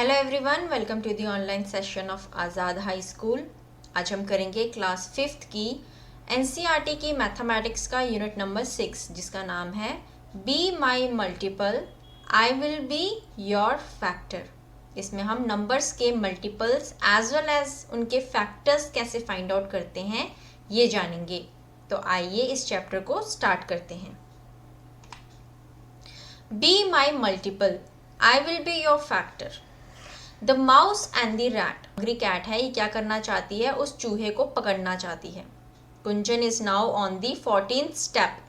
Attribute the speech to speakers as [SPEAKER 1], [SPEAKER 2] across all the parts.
[SPEAKER 1] Hello everyone, welcome to the online session of Azad high school. आज हम करेंगे class 5th की एनसीईआरटी की मैथमेटिक्स का यूनिट नंबर 6 जिसका नाम है B my multiple I will be your factor. इसमें हम नंबर्स के मल्टीपल्स एज वेल एज उनके फैक्टर्स कैसे फाइंड आउट करते हैं ये जानेंगे। तो आइए इस चैप्टर को स्टार्ट करते हैं। Be my multiple I will be your factor. The mouse and the rat. Hungry cat है, ये क्या करना चाहती है? उस चूहे को पकड़ना चाहती है। Kunjan is now on the 14th step.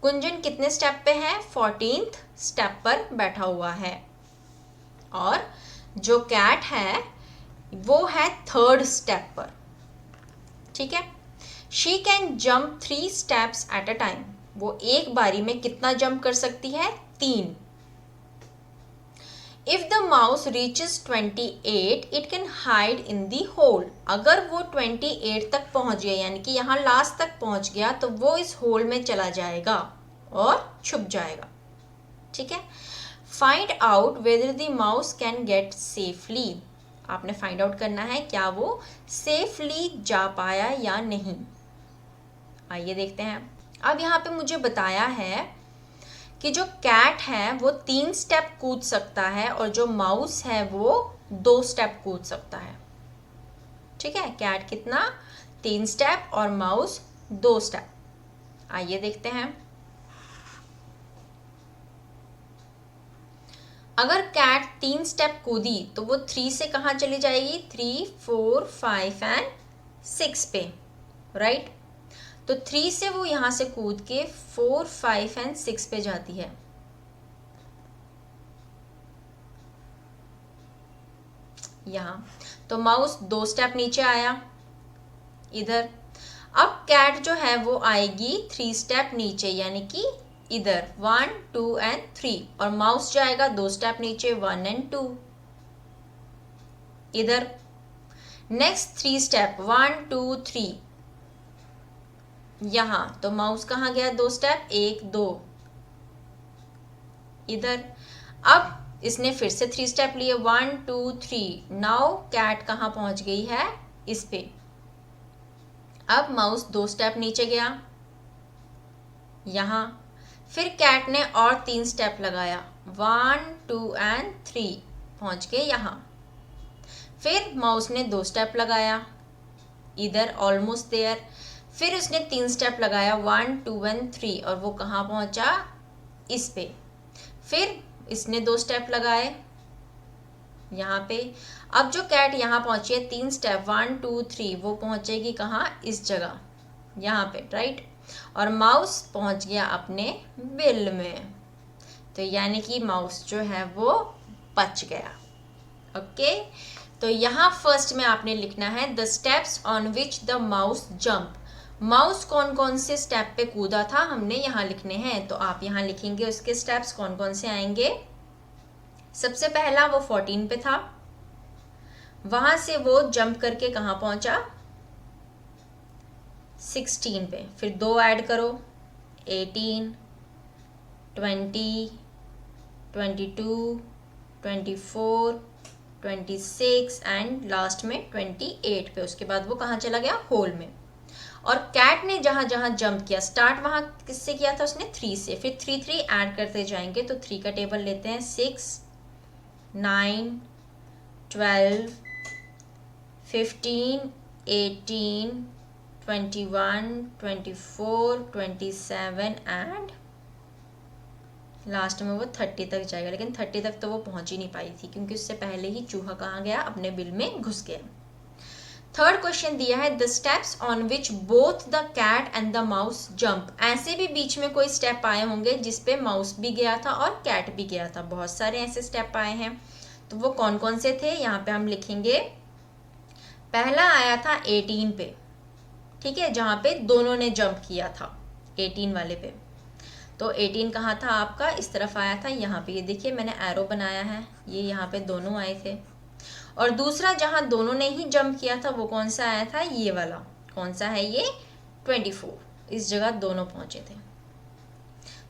[SPEAKER 1] Kunjan कितने स्टेप पे है? 14th स्टेप पर बैठा हुआ है। और जो कैट है वो है 3rd स्टेप पर। ठीक है। She can jump 3 steps eight a time. वो एक बारी में कितना जंप कर सकती है? 3। If the mouse reaches 28, it can hide in the hole. अगर वो 28 तक पहुंच गया यानी कि यहाँ लास्ट तक पहुंच गया तो वो इस होल में चला जाएगा और छुप जाएगा। ठीक है। Find out whether the mouse can get safely. आपने फाइंड आउट करना है क्या वो सेफली जा पाया या नहीं। आइए देखते हैं। अब यहाँ पे मुझे बताया है कि जो कैट है वो 3 स्टेप कूद सकता है और जो माउस है वो 2 स्टेप कूद सकता है। ठीक है। कैट कितना? 3 स्टेप और माउस 2 स्टेप। आइए देखते हैं। अगर कैट 3 स्टेप कूदी तो वो 3 से कहाँ चली जाएगी? 3, 4, 5 एंड 6 पे। राइट। तो 3 से वो यहाँ से कूद के 4, 5 एंड 6 पे जाती है। यहाँ तो माउस 2 स्टेप नीचे आया इधर। अब कैट जो है वो आएगी 3 स्टेप नीचे यानी कि इधर 1, 2 एंड 3 और माउस जाएगा 2 स्टेप नीचे 1 एंड 2 इधर। नेक्स्ट 3 स्टेप 1, 2, 3 यहाँ तो माउस कहाँ गया? 2 स्टेप 1, 2 इधर। अब इसने फिर से 3 स्टेप लिए 1, 2, 3। नाउ कैट कहाँ पहुंच गई है? इस पे। अब माउस 2 स्टेप नीचे गया यहाँ। फिर कैट ने और 3 स्टेप लगाया 1, 2 एंड 3 पहुंच गए यहाँ। फिर माउस ने 2 स्टेप लगाया इधर ऑलमोस्ट देयर। फिर उसने 3 स्टेप लगाया 1, 2 एंड 3 और वो कहाँ पहुंचा? इस पे। फिर इसने 2 स्टेप लगाए यहाँ पे। अब जो कैट यहाँ पहुंची है 3 स्टेप 1, 2, 3 वो पहुंचेगी कहाँ? इस जगह यहाँ पे। राइट। और माउस पहुंच गया अपने बिल में। तो यानी कि माउस जो है वो बच गया। ओके। तो यहाँ फर्स्ट में आपने लिखना है the steps on which the mouse jump. Mouse कौन कौन से स्टेप पे कूदा था हमने यहाँ लिखने हैं। तो आप यहाँ लिखेंगे उसके स्टेप्स कौन कौन से आएंगे। सबसे पहला वो 14 पे था, वहां से वो जंप करके कहाँ पहुंचा? 16 पे। फिर 2 ऐड करो 18, 20, 22, 24, 26 एंड लास्ट में 28 पे। उसके बाद वो कहाँ चला गया? होल में। और कैट ने जहां जहां जंप किया स्टार्ट वहां किससे किया था? उसने 3 से। फिर 3 3 ऐड करते जाएंगे तो 3 का टेबल लेते हैं 6, 9, 12, 15, 18, 21, 24, 27 एंड लास्ट में वो 30 तक जाएगा। लेकिन 30 तक तो वो पहुंच ही नहीं पाई थी क्योंकि उससे पहले ही चूहा कहाँ गया? अपने बिल में घुस गया। थर्ड क्वेश्चन दिया है the steps on which both the cat and the mouse jump. ऐसे भी बीच में कोई स्टेप आए होंगे जिसपे माउस भी गया था और कैट भी गया था। बहुत सारे ऐसे स्टेप आए हैं। तो वो कौन कौन से थे यहाँ पे हम लिखेंगे। पहला आया था 18 पे। ठीक है। जहाँ पे दोनों ने जंप किया था 18 वाले पे। तो 18 कहाँ था आपका? इस तरफ आया था यहाँ पे। ये देखिए मैंने एरो बनाया है, ये यहाँ पे दोनों आए थे। और दूसरा जहां दोनों ने ही जंप किया था वो कौन सा आया था? ये वाला। कौन सा है ये? 24। इस जगह दोनों पहुंचे थे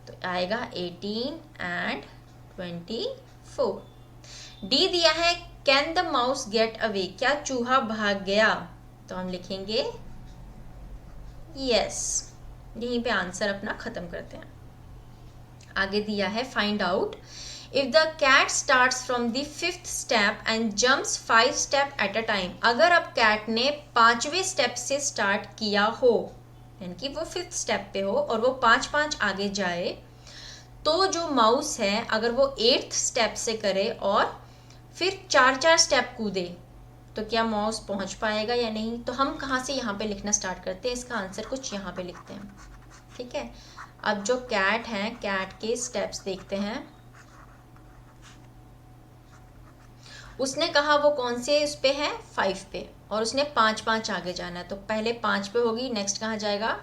[SPEAKER 1] तो आएगा 18 एंड 24। डी दिया है can the mouse get away, क्या चूहा भाग गया? तो हम लिखेंगे यस। यहीं पे आंसर अपना खत्म करते हैं। आगे दिया है find out if the cat starts from the 5th step and jumps 5 step at a time. अगर अब कैट ने 5वें स्टेप से स्टार्ट किया हो, यानी कि वो 5th स्टेप पे हो और वो 5 आगे जाए, तो जो माउस है अगर वो 8th स्टेप से करे और फिर 4 स्टेप कूदे, तो क्या माउस पहुंच पाएगा या नहीं? तो हम कहाँ से यहाँ पे लिखना स्टार्ट करते हैं, इसका आंसर कुछ यहाँ पे लिखते हैं। ठीक है, अब जो कैट है, कैट के स्टेप्स देखते हैं। उसने कहा वो कौन से उस पे है, 5 पे, और उसने 5 आगे जाना है। तो पहले 5 पे होगी, नेक्स्ट कहाँ जाएगा,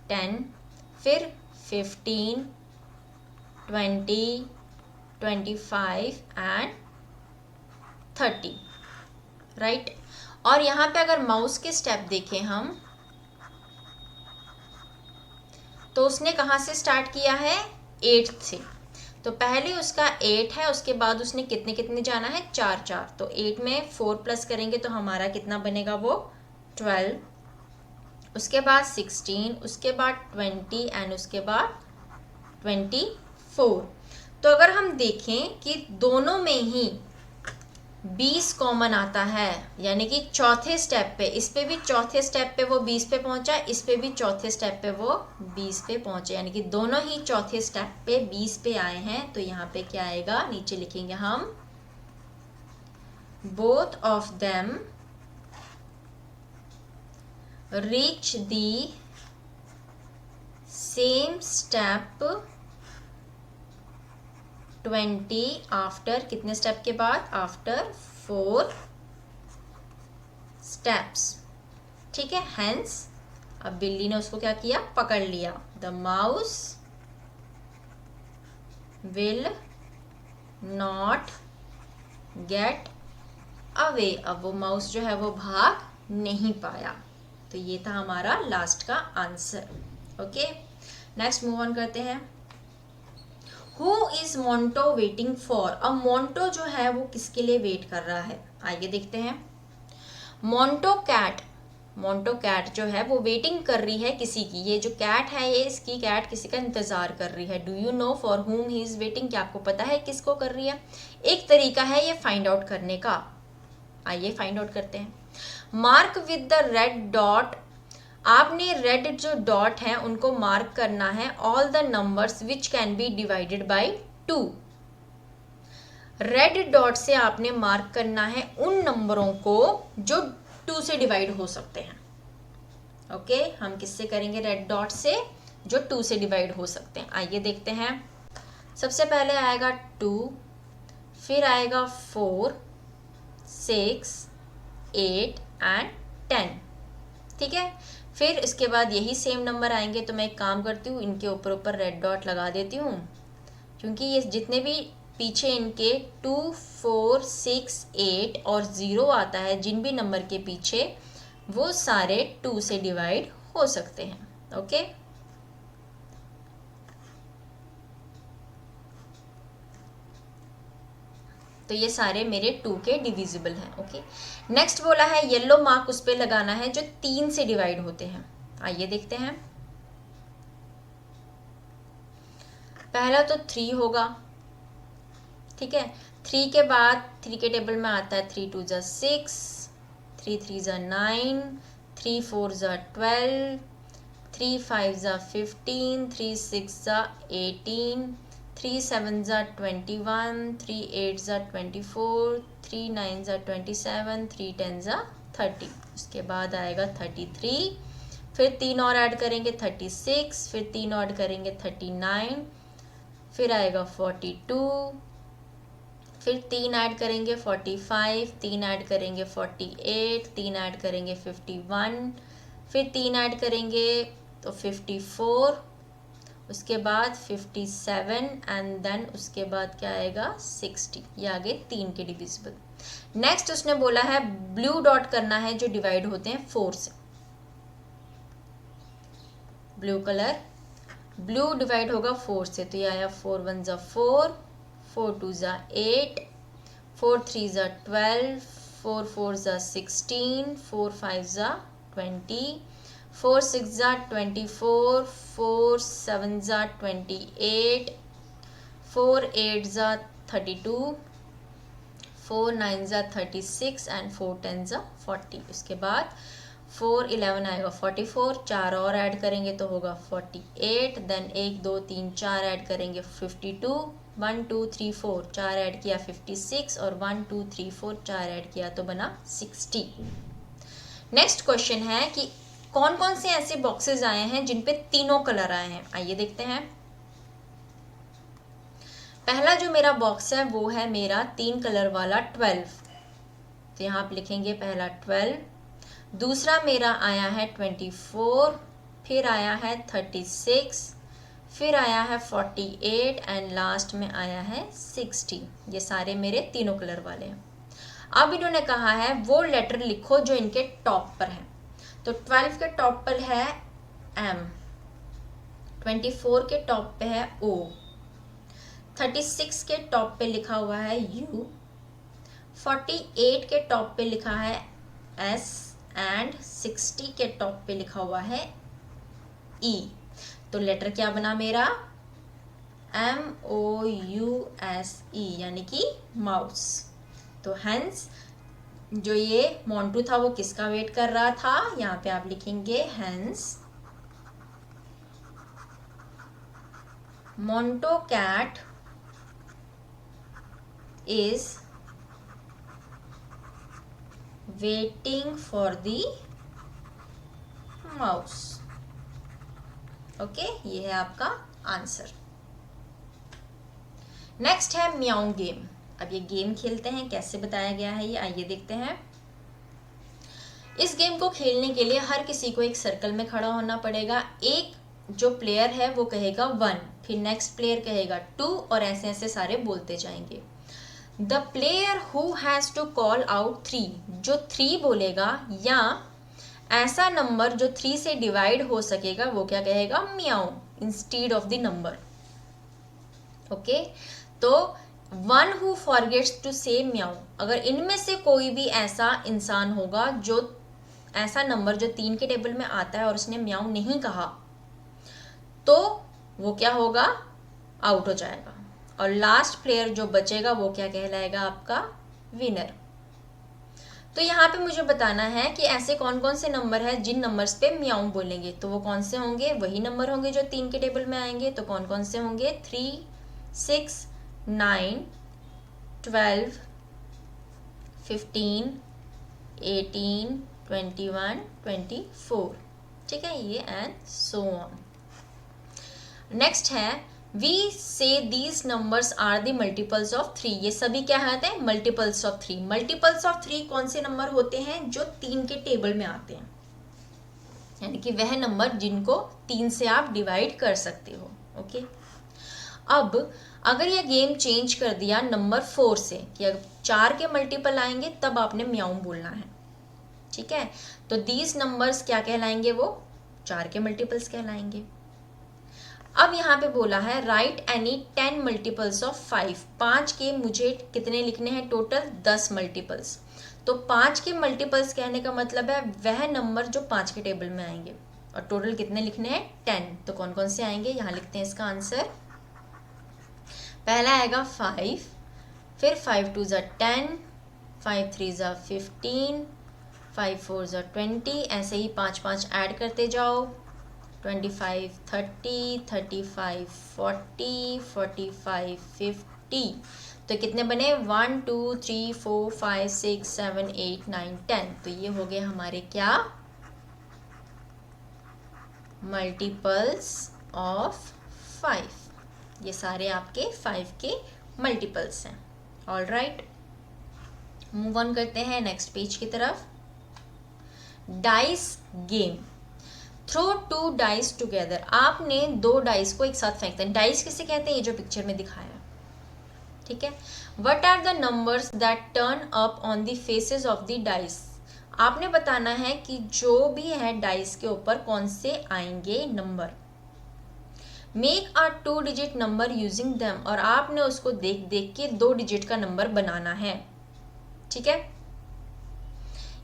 [SPEAKER 1] 10, फिर 15, 20, 25 एंड 30, राइट। और यहाँ पे अगर माउस के स्टेप देखें हम, तो उसने कहाँ से स्टार्ट किया है, 8th से। तो पहले उसका 8 है, उसके बाद उसने कितने कितने जाना है, 4। तो 8 में 4 प्लस करेंगे तो हमारा कितना बनेगा, वो 12, उसके बाद 16, उसके बाद 20 एंड उसके बाद 24। तो अगर हम देखें कि दोनों में ही 20 कॉमन आता है, यानी कि चौथे स्टेप पे, इस पे भी चौथे स्टेप पे वो 20 पे पहुंचा, इस पे भी चौथे स्टेप पे वो 20 पे पहुंचे, यानी कि दोनों ही चौथे स्टेप पे 20 पे आए हैं। तो यहाँ पे क्या आएगा, नीचे लिखेंगे हम both of them reach the same step 20 after, कितने स्टेप के बाद, आफ्टर 4 स्टेप्स। ठीक है, हेंस अब बिल्ली ने उसको क्या किया, पकड़ लिया। The mouse will not get away, अब वो माउस जो है वो भाग नहीं पाया। तो ये था हमारा लास्ट का answer. Okay, next move on करते हैं। Who is Monto waiting for? अब मोन्टो जो है वो किसके लिए वेट कर रहा है, आइए देखते हैं। मोन्टो कैट जो है वो वेटिंग कर रही है किसी की। ये जो कैट है, ये इसकी कैट किसी का इंतजार कर रही है। Do you know for whom he is waiting? क्या आपको पता है किसको कर रही है? एक तरीका है ये फाइंड आउट करने का, आइए फाइंड आउट करते हैं। Mark with the red dot, आपने रेड जो डॉट है उनको मार्क करना है all the numbers which can be divided by 2। Red dot से आपने मार्क करना है उन नंबरों को जो 2 से डिवाइड हो सकते हैं। ओके, हम किससे करेंगे, रेड डॉट से, जो 2 से डिवाइड हो सकते हैं। आइए देखते हैं। सबसे पहले आएगा 2, फिर आएगा 4, 6, 8 एंड 10। ठीक है, फिर इसके बाद यही सेम नंबर आएंगे। तो मैं एक काम करती हूँ, इनके ऊपर रेड डॉट लगा देती हूँ, क्योंकि ये जितने भी पीछे इनके 2, 4, 6, 8 और 0 आता है, जिन भी नंबर के पीछे, वो सारे 2 से डिवाइड हो सकते हैं। ओके, तो ये सारे मेरे 2 के डिविजिबल हैं। ओके, नेक्स्ट बोला है येलो मार्क उस पे लगाना है जो 3 से डिवाइड होते हैं। आइए देखते हैं। पहला तो 3 होगा। ठीक है, 3 के बाद 3 के टेबल में आता है 3 2 6, 3 3 9, 3 4 12, 3 5 15, 3 6 18, 3 7 21, 3 8 24, 3 9 27, 3 10 30। उसके बाद आएगा 33, फिर 3 और ऐड करेंगे 36, फिर 3 और ऐड करेंगे 39, फिर आएगा 42, फिर 3 ऐड करेंगे 45, 3 ऐड करेंगे 48, 3 ऐड करेंगे 51, फिर 3 ऐड करेंगे तो 54, उसके बाद 57 एंड देन उसके बाद क्या आएगा 60। ये आगे 3 के डिविजिबल। नेक्स्ट उसने बोला है ब्लू डॉट करना है जो डिवाइड होते हैं 4 से। ब्लू कलर, ब्लू डिवाइड होगा 4 से, तो ये आया 4 1 4, 4 2 8, 4 3 ज़ा 12, 4 4 ज़ा 16, 4 5 ज़ा 20, 4 6 ज़ा 24, 4 7 ज़ा 28, 4 8 ज़ा 32, 4 9 ज़ा 36 एंड 4 10 ज़ा 40। उसके बाद 4 11 आएगा 44, 4 और ऐड करेंगे तो होगा 48, देन 1 2 3 4 ऐड करेंगे 52, 1 2 3 4 4 ऐड किया 56 और 1 2 3 4 4 ऐड किया तो बना 60। नेक्स्ट क्वेश्चन है कि कौन कौन से ऐसे बॉक्सेस आए हैं जिन पे तीनों कलर आए हैं। आइए देखते हैं। पहला जो मेरा बॉक्स है वो है मेरा 3 कलर वाला 12, तो यहाँ आप लिखेंगे पहला 12। दूसरा मेरा आया है 24, फिर आया है 36, फिर आया है 48 एंड लास्ट में आया है 60। ये सारे मेरे तीनों कलर वाले हैं। अब इन्होंने कहा है वो लेटर लिखो जो इनके टॉप पर है। तो 12 के टॉप पर है M, 24 के टॉप पे है O, 36 के टॉप पे लिखा हुआ है U, 48 के टॉप पे लिखा है S एंड 60 के टॉप पे लिखा हुआ है E। तो लेटर क्या बना मेरा MOUSE यानी कि माउस। तो हेंस जो ये मोंटू था वो किसका वेट कर रहा था, यहाँ पे आप लिखेंगे हेंस मोंटो cat is waiting for the mouse. Okay, ये है आपका आंसर। नेक्स्ट है म्याऊ गेम। अब ये गेम खेलते हैं, कैसे बताया गया है ये आइए देखते हैं। इस गेम को खेलने के लिए हर किसी को एक सर्कल में खड़ा होना पड़ेगा। एक जो प्लेयर है वो कहेगा 1, फिर नेक्स्ट प्लेयर कहेगा 2 और ऐसे ऐसे सारे बोलते जाएंगे। The player who has to call out 3, जो 3 बोलेगा या ऐसा नंबर जो 3 से डिवाइड हो सकेगा वो क्या कहेगा म्याऊ instead of the number. Okay, तो 1 हु फॉरगेट्स टू से म्याऊ, अगर इनमें से कोई भी ऐसा इंसान होगा जो ऐसा नंबर जो 3 के टेबल में आता है और उसने म्याऊ नहीं कहा तो वो क्या होगा, आउट हो जाएगा। और लास्ट प्लेयर जो बचेगा वो क्या कहलाएगा, आपका विनर। तो यहाँ पे मुझे बताना है कि ऐसे कौन कौन से नंबर हैं जिन नंबर्स पे म्याऊ बोलेंगे। तो वो कौन से होंगे, वही नंबर होंगे जो 3 के टेबल में आएंगे। तो कौन कौन से होंगे, 3 6 9 12 15 18 21 24, ठीक है ये एंड सो ऑन। नेक्स्ट है we say these numbers are the multiples of 3। ये सभी क्या आते हैं, मल्टीपल्स ऑफ 3। मल्टीपल्स ऑफ 3 कौन से नंबर होते हैं, जो 3 के टेबल में आते हैं, यानी कि वह नंबर जिनको 3 से आप डिवाइड कर सकते हो। ओके, अब अगर यह गेम चेंज कर दिया नंबर 4 से कि अगर 4 के मल्टीपल आएंगे तब आपने म्याऊ बोलना है, ठीक है। तो दीज नंबर्स क्या कहलाएंगे, वो 4 के मल्टीपल्स कहलाएंगे। अब यहाँ पे बोला है राइट एनी 10 मल्टीपल्स ऑफ 5। 5 के मुझे कितने लिखने हैं, टोटल 10 मल्टीपल्स। तो 5 के मल्टीपल्स कहने का मतलब है वह नंबर जो 5 के टेबल में आएंगे, और टोटल कितने लिखने हैं, 10। तो कौन कौन से आएंगे, यहाँ लिखते हैं इसका आंसर। पहला आएगा 5, फिर 5 2 ज़ा 10, 5 3 ज़ा 15, 5 4 ज़ा 20, ऐसे ही 5 5 ऐड करते जाओ, 25 30 35 40 45 50। तो कितने बने, 1 2 3 4 5 6 7 8 9 10। तो ये हो गए हमारे क्या, मल्टीपल्स ऑफ 5। ये सारे आपके 5 के मल्टीपल्स हैं। ऑल राइट, मूव ऑन करते हैं नेक्स्ट पेज की तरफ। Dice game. Throw 2 dice together. आपने 2 डाइस को एक साथ फेंकते हैं। डाइस किसे कहते हैं, ये जो पिक्चर में दिखाया, ठीक है। What are the numbers that turn up on the faces of the dice. आपने बताना है कि जो भी है डाइस के ऊपर कौन से आएंगे number. Make a 2 digit number using them. और आपने उसको देख देख के 2 डिजिट का नंबर बनाना है। ठीक है।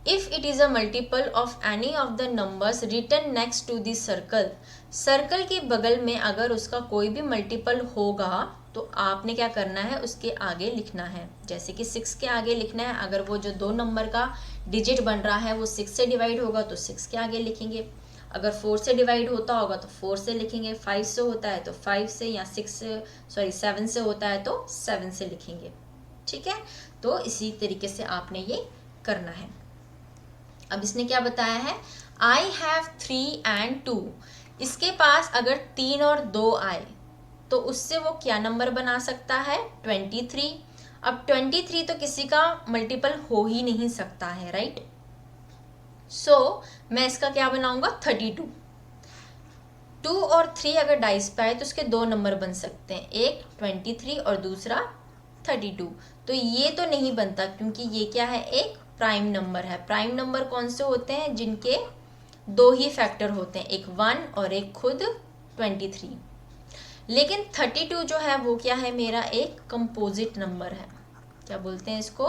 [SPEAKER 1] If it is a multiple of any of the numbers written next to the circle, circle के बगल में अगर उसका कोई भी मल्टीपल होगा तो आपने क्या करना है, उसके आगे लिखना है। जैसे कि 6 के आगे लिखना है, अगर वो जो 2 नंबर का डिजिट बन रहा है वो 6 से डिवाइड होगा तो 6 के आगे लिखेंगे, अगर 4 से डिवाइड होता होगा तो 4 से लिखेंगे, 5 से होता है तो 5 से, या 7 से होता है तो 7 से लिखेंगे। ठीक है, तो इसी तरीके से आपने ये करना है। अब इसने क्या बताया है, आई हैव 3 and 2, इसके पास अगर 3 और 2 आए तो उससे वो क्या नंबर बना सकता है, 23। अब 23 तो किसी का मल्टीपल हो ही नहीं सकता है, राइट। सो मैं इसका क्या बनाऊंगा, 32। 2 और 3 अगर डाइस पे आए तो उसके 2 नंबर बन सकते हैं, एक 23 और दूसरा 32। तो ये तो नहीं बनता क्योंकि ये क्या है, एक प्राइम नंबर है। प्राइम नंबर कौन से होते हैं, जिनके 2 ही फैक्टर होते हैं, एक 1 और एक खुद 23। लेकिन 32 जो है वो क्या है, मेरा एक कंपोजिट नंबर है। क्या बोलते हैं इसको,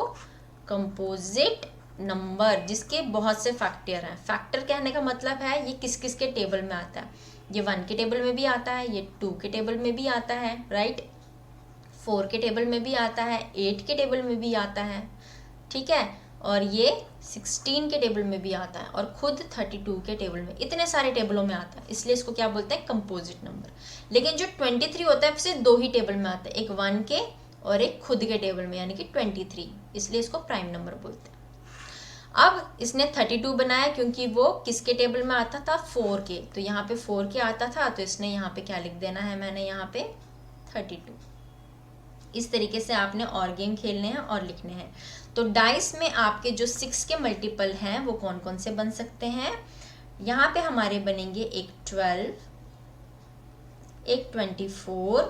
[SPEAKER 1] कंपोजिट नंबर, जिसके बहुत से फैक्टर हैं। फैक्टर कहने का मतलब है ये किस किस के टेबल में आता है, ये 1 के टेबल में भी आता है, ये 2 के टेबल में भी आता है, राइट, 4 के टेबल में भी आता है, 8 के टेबल में भी आता है, ठीक है, और ये 16 के टेबल में भी आता है, और खुद 32 के टेबल में, इतने सारे टेबलों में आता है, इसलिए इसको क्या बोलते हैं, कंपोजिट नंबर। लेकिन जो 23 होता है सिर्फ 2 ही टेबल में आता है, एक 1 के और एक खुद के टेबल में, यानी कि 23, इसलिए इसको प्राइम नंबर बोलते हैं। अब इसने 32 बनाया क्योंकि वो किसके टेबल में आता था, 4 के, तो यहाँ पे 4 के आता था, तो इसने यहाँ पे क्या लिख देना है, मैंने यहाँ पे 32। इस तरीके से आपने और गेम खेलने हैं और लिखने हैं। तो डाइस में आपके जो 6 के मल्टीपल हैं वो कौन कौन से बन सकते हैं, यहाँ पे हमारे बनेंगे एक 12, एक 24,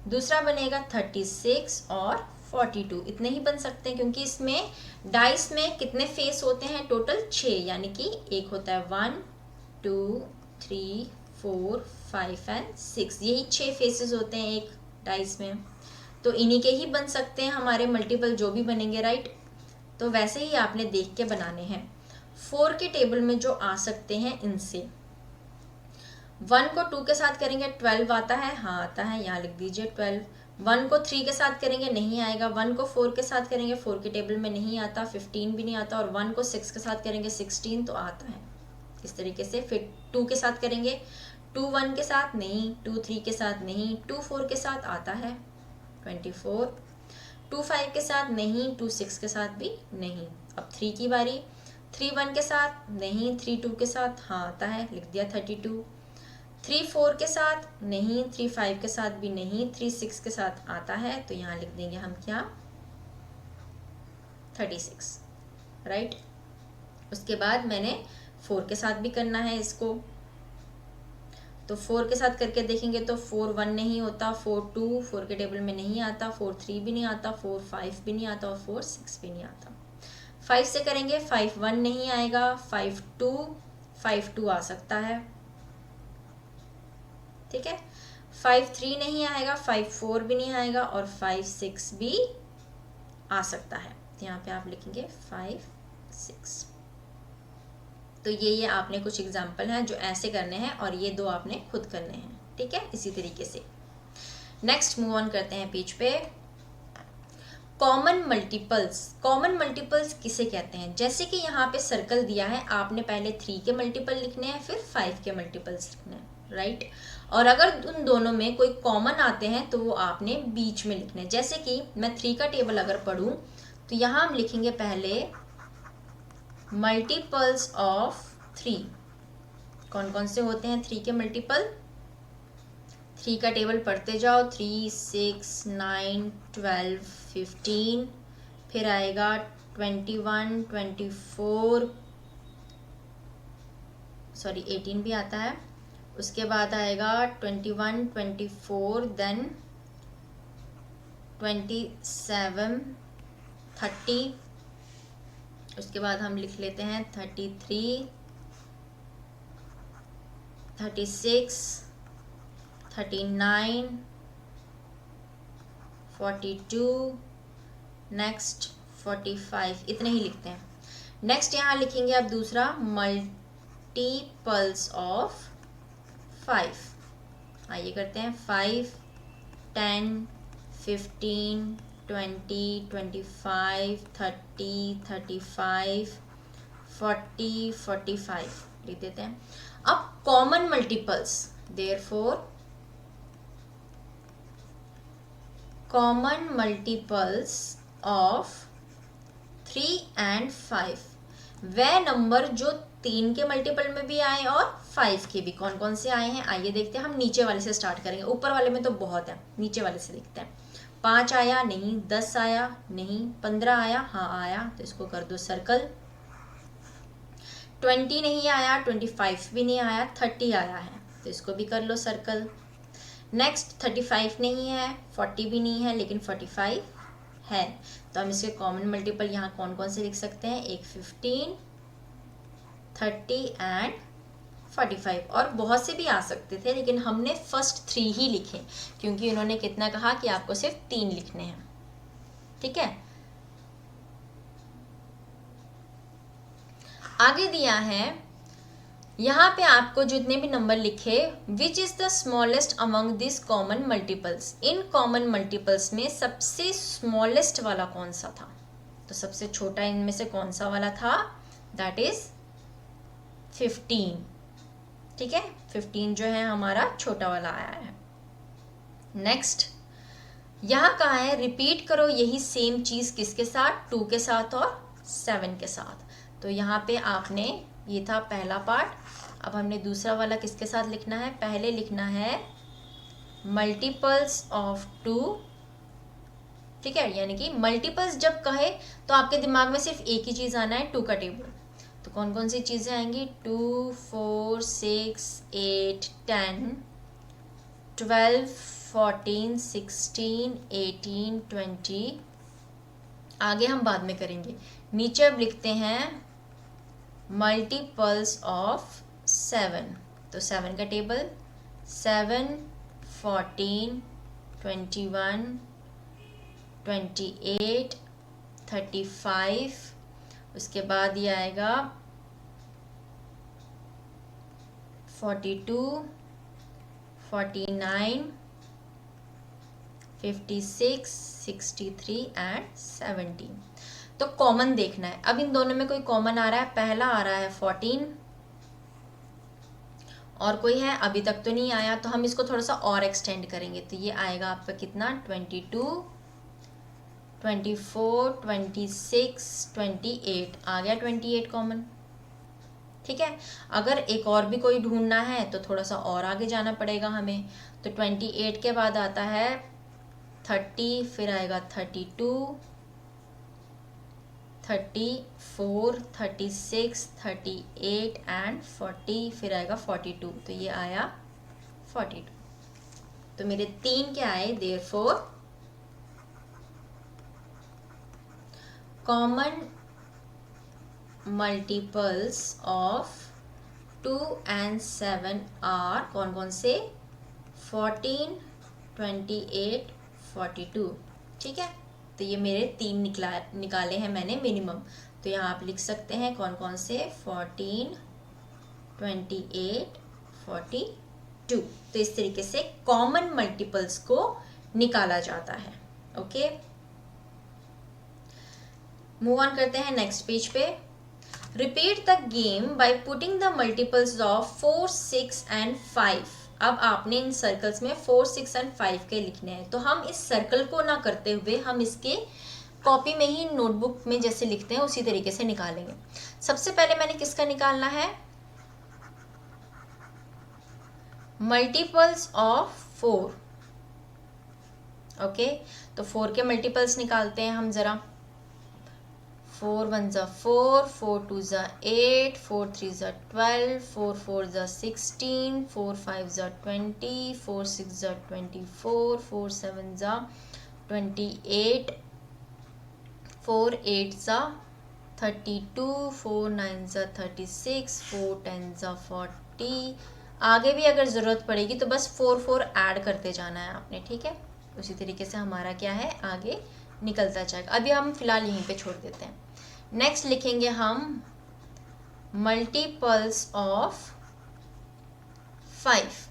[SPEAKER 1] दूसरा बनेगा 36 और 42, इतने ही बन सकते हैं क्योंकि इसमें डाइस में कितने फेस होते हैं, टोटल 6, यानी कि एक होता है 1 2 3 4 5 एंड 6, यही 6 फेसेस होते हैं एक डाइस में। तो इन्हीं के ही बन सकते हैं हमारे मल्टीपल जो भी बनेंगे, राइट। तो वैसे ही आपने देख के बनाने हैं। 4 के टेबल में जो आ सकते हैं इनसे, 1 को 2 के साथ करेंगे 12 आता है, हाँ आता है, यहाँ लिख दीजिए 12। 1 को 3 के साथ करेंगे नहीं आएगा, 1 को 4 के साथ करेंगे 4 के टेबल में नहीं आता, 15 भी नहीं आता, और 1 को 6 के साथ करेंगे 16 तो आता है। इस तरीके से फिर 2 के साथ करेंगे, 2 1 के साथ नहीं, 2 3 के साथ नहीं, 2 4 के साथ आता है 24, 2 5 के साथ नहीं, 2 6 के साथ भी नहीं। अब 3 की बारी, 3 1 के साथ नहीं, 3 2 के साथ हाँ आता है, लिख दिया 32। 3 4 के साथ नहीं, 3 5 के साथ भी नहीं, 3 6 के साथ आता है, तो यहाँ लिख देंगे हम क्या, 36, राइट। उसके बाद मैंने 4 के साथ भी करना है इसको, तो 4 के साथ करके देखेंगे तो 4 1 नहीं होता, 4 2 4 के टेबल में नहीं आता, 4 3 भी नहीं आता, 4 5 भी नहीं आता, और 4 6 भी नहीं आता। 5 से करेंगे 5 1 नहीं आएगा, 5 2 आ सकता है, ठीक है, 5 3 नहीं आएगा, 5 4 भी नहीं आएगा, और 5 6 भी आ सकता है। यहाँ पे आप लिखेंगे 5 6। तो ये आपने कुछ एग्जाम्पल हैं जो ऐसे करने हैं, और ये 2 आपने खुद करने हैं, ठीक है, इसी तरीके से। नेक्स्ट मूव ऑन करते हैं पेज पे। कॉमन मल्टीपल्स, कॉमन मल्टीपल्स किसे कहते हैं, जैसे कि यहाँ पे सर्कल दिया है, आपने पहले 3 के मल्टीपल लिखने हैं, फिर 5 के मल्टीपल्स लिखने हैं, राइट। और अगर उन दोनों में कोई कॉमन आते हैं तो वो आपने बीच में लिखने हैं। जैसे कि मैं 3 का टेबल अगर पढ़ूँ तो यहाँ हम लिखेंगे पहले मल्टीपल्स ऑफ 3, कौन कौन से होते हैं 3 के मल्टीपल, 3 का टेबल पढ़ते जाओ, 3 6 9 12 15, फिर आएगा 21 24, सॉरी 18 भी आता है, उसके बाद आएगा 21 24, देन 27 30, उसके बाद हम लिख लेते हैं 33 36 39 42, नेक्स्ट 45, इतने ही लिखते हैं। नेक्स्ट यहाँ लिखेंगे अब दूसरा मल्टीपल्स ऑफ 5। आइए करते हैं 5, 10, 15, 20, 25, 30, 35, 40, 45 लिख देते हैं। अब common multiples, therefore common multiples of 3 and 5, वह नंबर जो 3 के मल्टीपल में भी आए और 5 के भी। कौन कौन से आए हैं आइए देखते हैं। हम नीचे वाले से स्टार्ट करेंगे, ऊपर वाले में तो बहुत है, नीचे वाले से देखते हैं। 5 आया नहीं, 10 आया नहीं, 15 आया, हाँ आया, तो इसको कर दो सर्कल। 20 नहीं आया, 25 भी नहीं आया, 30 आया है, तो इसको भी कर लो सर्कल। नेक्स्ट 35 नहीं है, 40 भी नहीं है, लेकिन 45 है, तो हम इसके कॉमन मल्टीपल यहाँ कौन कौन से लिख सकते हैं। एक 15, 30 एंड 45, और बहुत से भी आ सकते थे, लेकिन हमने फर्स्ट 3 ही लिखे, क्योंकि उन्होंने कितना कहा कि आपको सिर्फ 3 लिखने हैं। ठीक है, आगे दिया है यहाँ पे आपको जितने भी नंबर लिखे, which is the smallest among this common multiples, in common multiples में सबसे स्मॉलेस्ट वाला कौन सा था। तो सबसे छोटा इनमें से कौन सा वाला था, दैट इज 15। ठीक है, 15 जो है हमारा छोटा वाला आया है। नेक्स्ट यहाँ कहा है रिपीट करो यही सेम चीज किसके साथ, 2 के साथ और 7 के साथ। तो यहाँ पे आपने, ये था पहला पार्ट, अब हमने दूसरा वाला किसके साथ लिखना है। पहले लिखना है मल्टीपल्स ऑफ 2। ठीक है, यानी कि मल्टीपल्स जब कहे तो आपके दिमाग में सिर्फ एक ही चीज आना है, 2 का टेबल। तो कौन कौन सी चीजें आएंगी, 2, 4, 6, 8, 10, 12, 14, 16, 18, 20। आगे हम बाद में करेंगे। नीचे अब लिखते हैं मल्टीपल्स ऑफ 7। तो 7 का टेबल 7, 14, 21, 28, 35, उसके बाद ये आएगा 42, 49, 56, 63 एंड 17। तो कॉमन देखना है। अब इन दोनों में कोई कॉमन आ रहा है, पहला आ रहा है 14 और कोई है अभी तक तो नहीं आया, तो हम इसको थोड़ा सा और एक्सटेंड करेंगे। तो ये आएगा आपका कितना, 22, 24, 26, 28 आ गया, 28 कॉमन। ठीक है, अगर एक और भी कोई ढूंढना है तो थोड़ा सा और आगे जाना पड़ेगा हमें। तो 28 के बाद आता है 30, फिर आएगा 32, 34, 36, 38 एंड 40, फिर आएगा 42। तो ये आया 42। तो मेरे 3 क्या आए, therefore common multiples of 2 and 7 are कौन कौन से, 14, 28, 42। ठीक है, तो ये मेरे 3 निकाले हैं मैंने मिनिमम। तो यहाँ आप लिख सकते हैं कौन कौन से, 14, 28, 42। तो इस तरीके से कॉमन मल्टीपल्स को निकाला जाता है। ओके, मूव ऑन करते हैं नेक्स्ट पेज पे। Repeat the game by putting the multiples of 4, 6 and 5। अब आपने इन सर्कल्स में 4, 6 एंड 5 के लिखने हैं। तो हम इस सर्कल को ना करते हुए हम इसके कॉपी में ही नोटबुक में जैसे लिखते हैं उसी तरीके से निकालेंगे। सबसे पहले मैंने किसका निकालना है, मल्टीपल्स ऑफ 4। ओके, तो 4 के मल्टीपल्स निकालते हैं हम जरा। 4 1 ज़ा 4, 4 2 ज़ा 8, 4 3 ज़ा 12, 4 4 ज़ा 16, 4 5 ज़ा 20, 4 6 ज़ा 24, 4 7 ज़ा 28, 4 8 ज़ा 32, 4 9 ज़ा 36, 4 10 ज़ा 40। आगे भी अगर ज़रूरत पड़ेगी तो बस 4 4 ऐड करते जाना है आपने। ठीक है, उसी तरीके से हमारा क्या है, आगे निकलता जाएगा। अभी हम फिलहाल यहीं पे छोड़ देते हैं। नेक्स्ट लिखेंगे हम मल्टीपल्स ऑफ 5।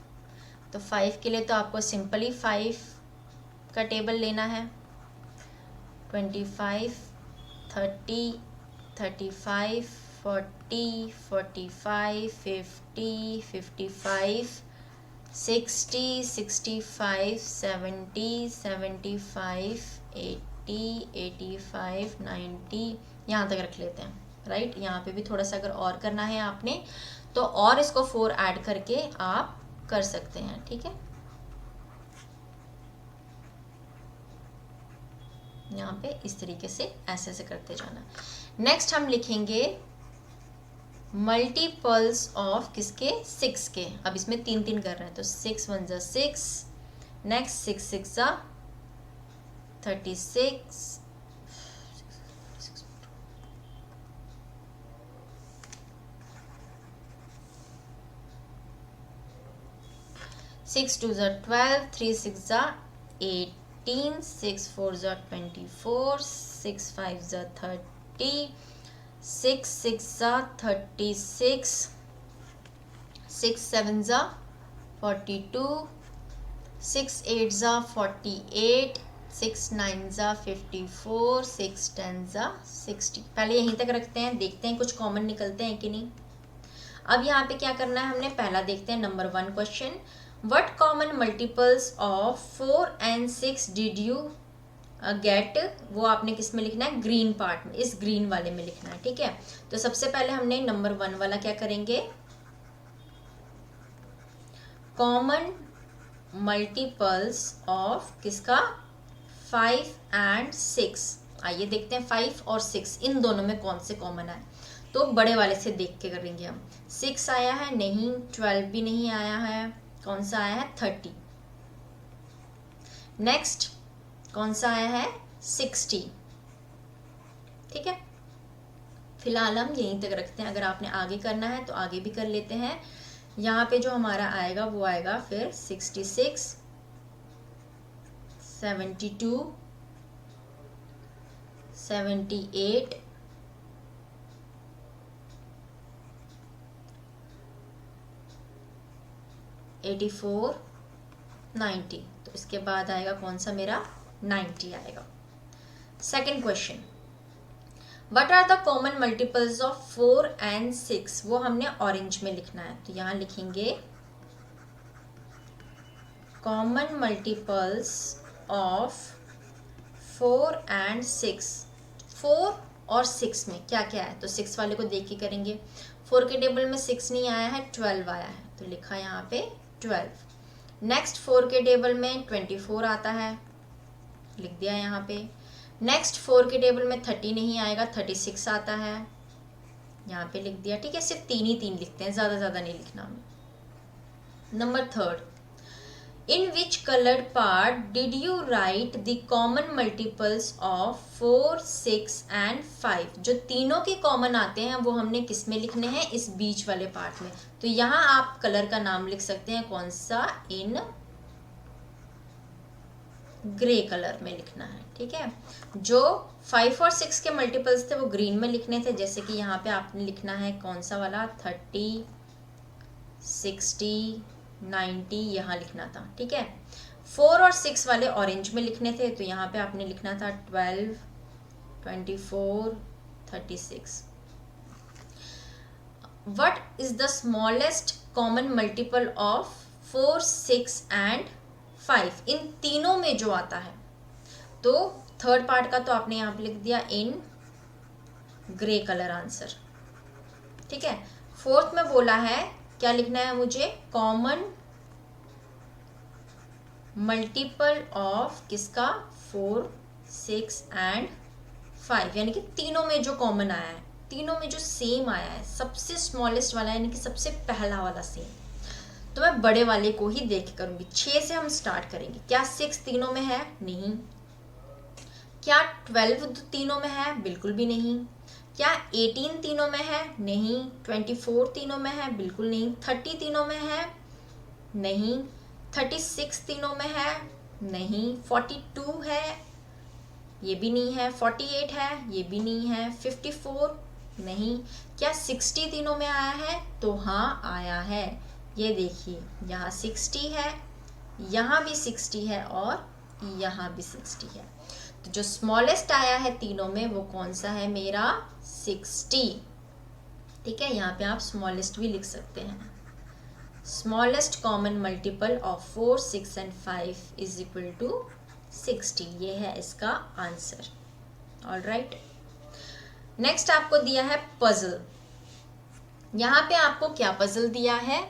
[SPEAKER 1] तो 5 के लिए तो आपको सिंपली 5 का टेबल लेना है। 25, 30, 35, 40, 45, 50, 55, 60, 65, 70, 75, 80, 85, 90, यहाँ तक रख लेते हैं। राइट, यहाँ पे भी थोड़ा सा अगर और करना है आपने तो और इसको 4 ऐड करके आप कर सकते हैं। ठीक है, यहाँ पे इस तरीके से ऐसे ऐसे करते जाना। नेक्स्ट हम लिखेंगे मल्टीपल्स ऑफ किसके, 6 के। अब इसमें 3 3 कर रहे हैं तो 6 1 जा 6, नेक्स्ट 6 6 जा 36, 6 2 जा 12, 3 6 जा 18, 6 4 जा 24, 6 5 जा 30, 6 6 जा 36, 6 7 जा 42, 6 8 जा 48, 6 9 जा 54, 6 10 जा 60। पहले यहीं तक रखते हैं, देखते हैं कुछ कॉमन निकलते हैं कि नहीं। अब यहाँ पे क्या करना है, हमने पहला देखते हैं number 1 question. What common multiples of 4 and 6 did you get? वो आपने किस में लिखना है, ग्रीन पार्ट में, इस ग्रीन वाले में लिखना है। ठीक है, तो सबसे पहले हमने नंबर 1 वाला क्या करेंगे, कॉमन मल्टीपल्स ऑफ किसका, 5 and 6। आइए देखते हैं 5 और 6 इन दोनों में कौन से कॉमन आए। तो बड़े वाले से देख के करेंगे हम। 6 आया है, नहीं। 12 भी नहीं आया है, कौन सा आया है, 30। नेक्स्ट कौन सा आया है, 60। ठीक है, फिलहाल हम यहीं तक रखते हैं। अगर आपने आगे करना है तो आगे भी कर लेते हैं। यहाँ पे जो हमारा आएगा वो आएगा फिर 66, 72, 78, 84, 90। तो इसके बाद आएगा कौन सा मेरा, 90 आएगा। Second question, what are the common multiples of 4 and 6? वो हमने ऑरेंज में लिखना है। तो यहाँ लिखेंगे कॉमन मल्टीपल्स ऑफ 4 and 6। 4 और 6 में क्या क्या है, तो 6 वाले को देख के करेंगे। 4 के टेबल में 6 नहीं आया है, 12 आया है, तो लिखा यहाँ पे 12। नेक्स्ट 4 के टेबल में 24 आता है, लिख दिया यहाँ पे। नेक्स्ट 4 के टेबल में 30 नहीं आएगा, 36 आता है, यहाँ पे लिख दिया। ठीक है, सिर्फ 3 ही 3 लिखते हैं, ज़्यादा नहीं लिखना हमें। Number 3, in which coloured part did you right the common multiples of 4, 6 and 5? जो तीनों के कॉमन आते हैं वो हमने किस में लिखने हैं, इस बीच वाले पार्ट में। तो यहाँ आप कलर का नाम लिख सकते हैं, कौन सा, इन ग्रे कलर में लिखना है। ठीक है, जो 5 और 6 के मल्टीपल्स थे वो ग्रीन में लिखने थे, जैसे कि यहाँ पे आपने लिखना है कौन सा वाला, 30, 60, 90, यहाँ लिखना था। ठीक है, 4 और 6 वाले ऑरेंज में लिखने थे, तो यहाँ पे आपने लिखना था 12, 24, 36। What is the smallest common multiple of 4, 6 and 5? इन तीनों में जो आता है, तो थर्ड पार्ट का तो आपने यहाँ पे लिख दिया इन ग्रे कलर आंसर। ठीक है, फोर्थ में बोला है क्या लिखना है मुझे, कॉमन मल्टीपल ऑफ किसका, 4, 6 and 5, यानी कि तीनों में जो कॉमन आया है, तीनों में जो सेम आया है, सबसे स्मॉलेस्ट वाला यानी कि सबसे पहला वाला सेम। तो मैं बड़े वाले को ही देख के करूंगी। 6 से हम स्टार्ट करेंगे। क्या 6 तीनों में है, नहीं। क्या 12 तीनों में है, बिल्कुल भी नहीं। क्या 18 तीनों में है, नहीं। 24 तीनों में है, बिल्कुल नहीं। 30 तीनों में है, नहीं। 36 तीनों में है, नहीं। 42 है, ये भी नहीं है, 48 है, ये भी नहीं है, 54 नहीं, क्या 60 तीनों में आया है? तो हाँ आया है। ये देखिए यहाँ 60 है, यहाँ भी 60 है और यहाँ भी 60 है। तो जो स्मॉलेस्ट आया है तीनों में वो कौन सा है मेरा? 60। ठीक है, यहाँ पे आप स्मॉलेस्ट भी लिख सकते हैं। Smallest common multiple of 4, 6 and 5 is equal to 60। ये है इसका आंसर। ऑलराइट, नेक्स्ट आपको दिया है पजल। यहाँ पे आपको क्या पजल दिया है?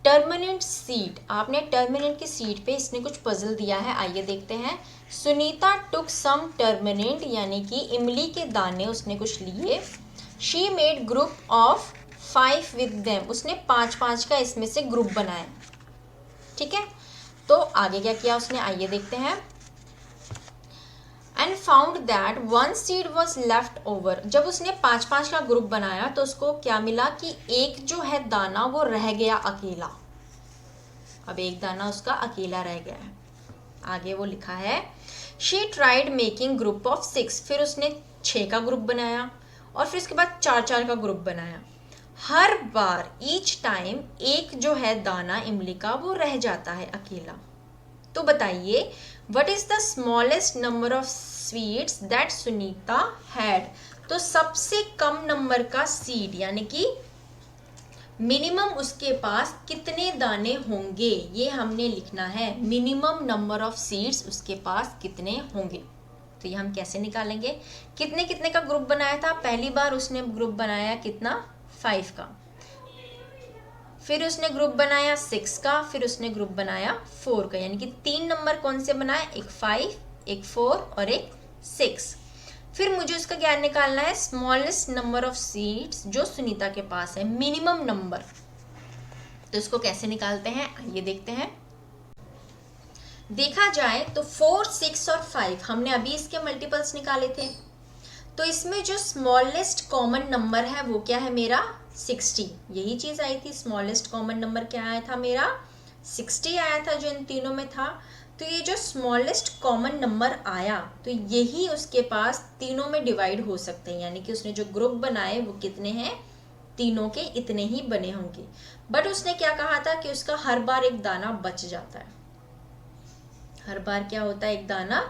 [SPEAKER 1] टर्मिनेंट सीड। आपने टर्मिनेंट की सीड पे इसने कुछ पजल दिया है, आइए देखते हैं। सुनीता टुक सम टर्मिनेंट, यानी कि इमली के दाने उसने कुछ लिए। She made group of 5 with them, उसने 5-5 का इसमें से ग्रुप बनाया। ठीक है, तो आगे क्या किया उसने, आइए देखते हैं। And found that 1 seed was left over. जब उसने 5-5 का ग्रुप बनाया तो उसको क्या मिला कि एक जो है दाना वो रह गया अकेला। अब एक दाना उसका अकेला रह गया है। आगे वो लिखा है she tried making group of 6, फिर उसने 6 का ग्रुप बनाया और फिर उसके बाद 4-4 का ग्रुप बनाया। हर बार ईच टाइम एक जो है दाना इमली का वो रह जाता है अकेला। तो बताइए what is the smallest number of seeds that Sunita had. तो सबसे कम नंबर का सीड यानी कि मिनिमम उसके पास कितने दाने होंगे, ये हमने लिखना है। मिनिमम नंबर ऑफ सीड्स उसके पास कितने होंगे, तो ये हम कैसे निकालेंगे? कितने कितने का ग्रुप बनाया था? पहली बार उसने ग्रुप बनाया कितना? 5 का। फिर उसने ग्रुप बनाया 6 का, फिर उसने ग्रुप बनाया 4 का, यानी कि 3 नंबर कौन से बनाए? एक 5, एक 4 और एक 6। फिर मुझे उसका ज्ञान निकालना है स्मॉलेस्ट नंबर ऑफ सीड्स जो सुनीता के पास है, मिनिमम नंबर। तो इसको कैसे निकालते हैं आइए देखते हैं। देखा जाए तो 4, 6 और 5 हमने अभी इसके मल्टीपल्स निकाले थे। तो इसमें जो स्मॉलेस्ट कॉमन नंबर है वो क्या है मेरा? 60। यही चीज आई थी, स्मॉलेस्ट कॉमन नंबर क्या आया था मेरा? 60 आया था जो इन तीनों में था। तो ये जो स्मॉलेस्ट कॉमन नंबर आया तो यही उसके पास तीनों में डिवाइड हो सकते हैं, यानी कि उसने जो ग्रुप बनाए वो कितने हैं? तीनों के इतने ही बने होंगे। बट उसने क्या कहा था कि उसका हर बार एक दाना बच जाता है। हर बार क्या होता है? एक दाना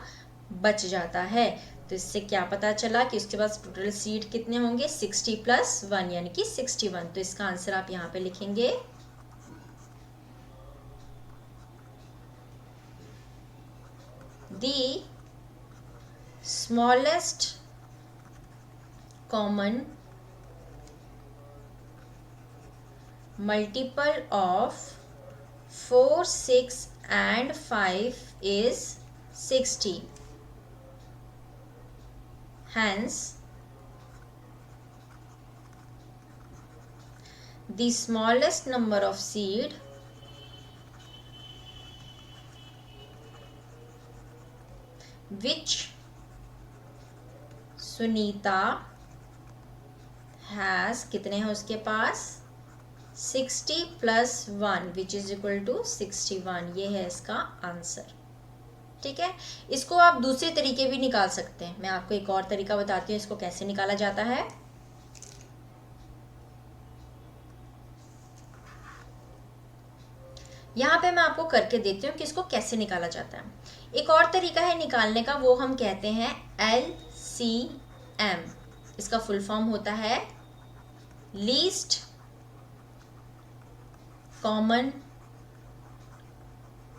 [SPEAKER 1] बच जाता है। तो इससे क्या पता चला कि उसके पास टोटल सीड कितने होंगे? 60 + 1 यानी कि 61। तो इसका आंसर आप यहाँ पे लिखेंगे the smallest common multiple of 4, 6 and 5 is 60. Hence, the smallest number of seed which Sunita has, कितने हैं उसके पास? 60 + 1 विच इज इक्वल टू 61। ये है इसका आंसर। ठीक है, इसको आप दूसरे तरीके भी निकाल सकते हैं। मैं आपको एक और तरीका बताती हूँ इसको कैसे निकाला जाता है। यहाँ पे मैं आपको करके देती हूँ कि इसको कैसे निकाला जाता है। एक और तरीका है निकालने का, वो हम कहते हैं LCM। इसका फुल फॉर्म होता है लीस्ट कॉमन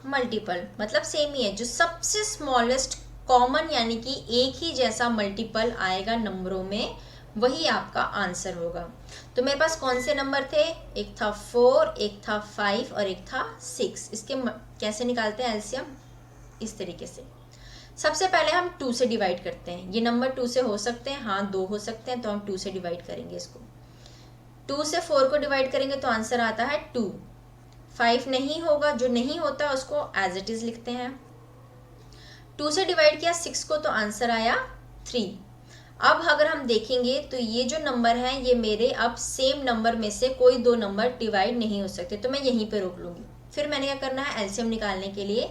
[SPEAKER 1] मल्टीपल। मतलब सेम ही है, जो सबसे स्मॉलेस्ट कॉमन यानी कि एक ही जैसा मल्टीपल आएगा नंबरों में वही आपका आंसर होगा। तो मेरे पास कौन से नंबर थे? एक था 4, एक था 5 और एक था 6। इसके कैसे निकालते हैं एलसीएम? इस तरीके से। सबसे पहले हम 2 से डिवाइड करते हैं। ये नंबर 2 से हो सकते हैं, हाँ 2 हो सकते हैं, तो हम 2 से डिवाइड करेंगे इसको। 2 से 4 को डिवाइड करेंगे तो आंसर आता है 2। 5 नहीं होगा, जो नहीं होता उसको एज इट इज लिखते हैं। 2 से डिवाइड किया 6 को तो आंसर आया 3। अब अगर हम देखेंगे तो ये जो नंबर हैं ये मेरे अब सेम नंबर में से कोई 2 नंबर डिवाइड नहीं हो सकते, तो मैं यहीं पे रोक लूँगी। फिर मैंने क्या करना है, एलसीएम निकालने के लिए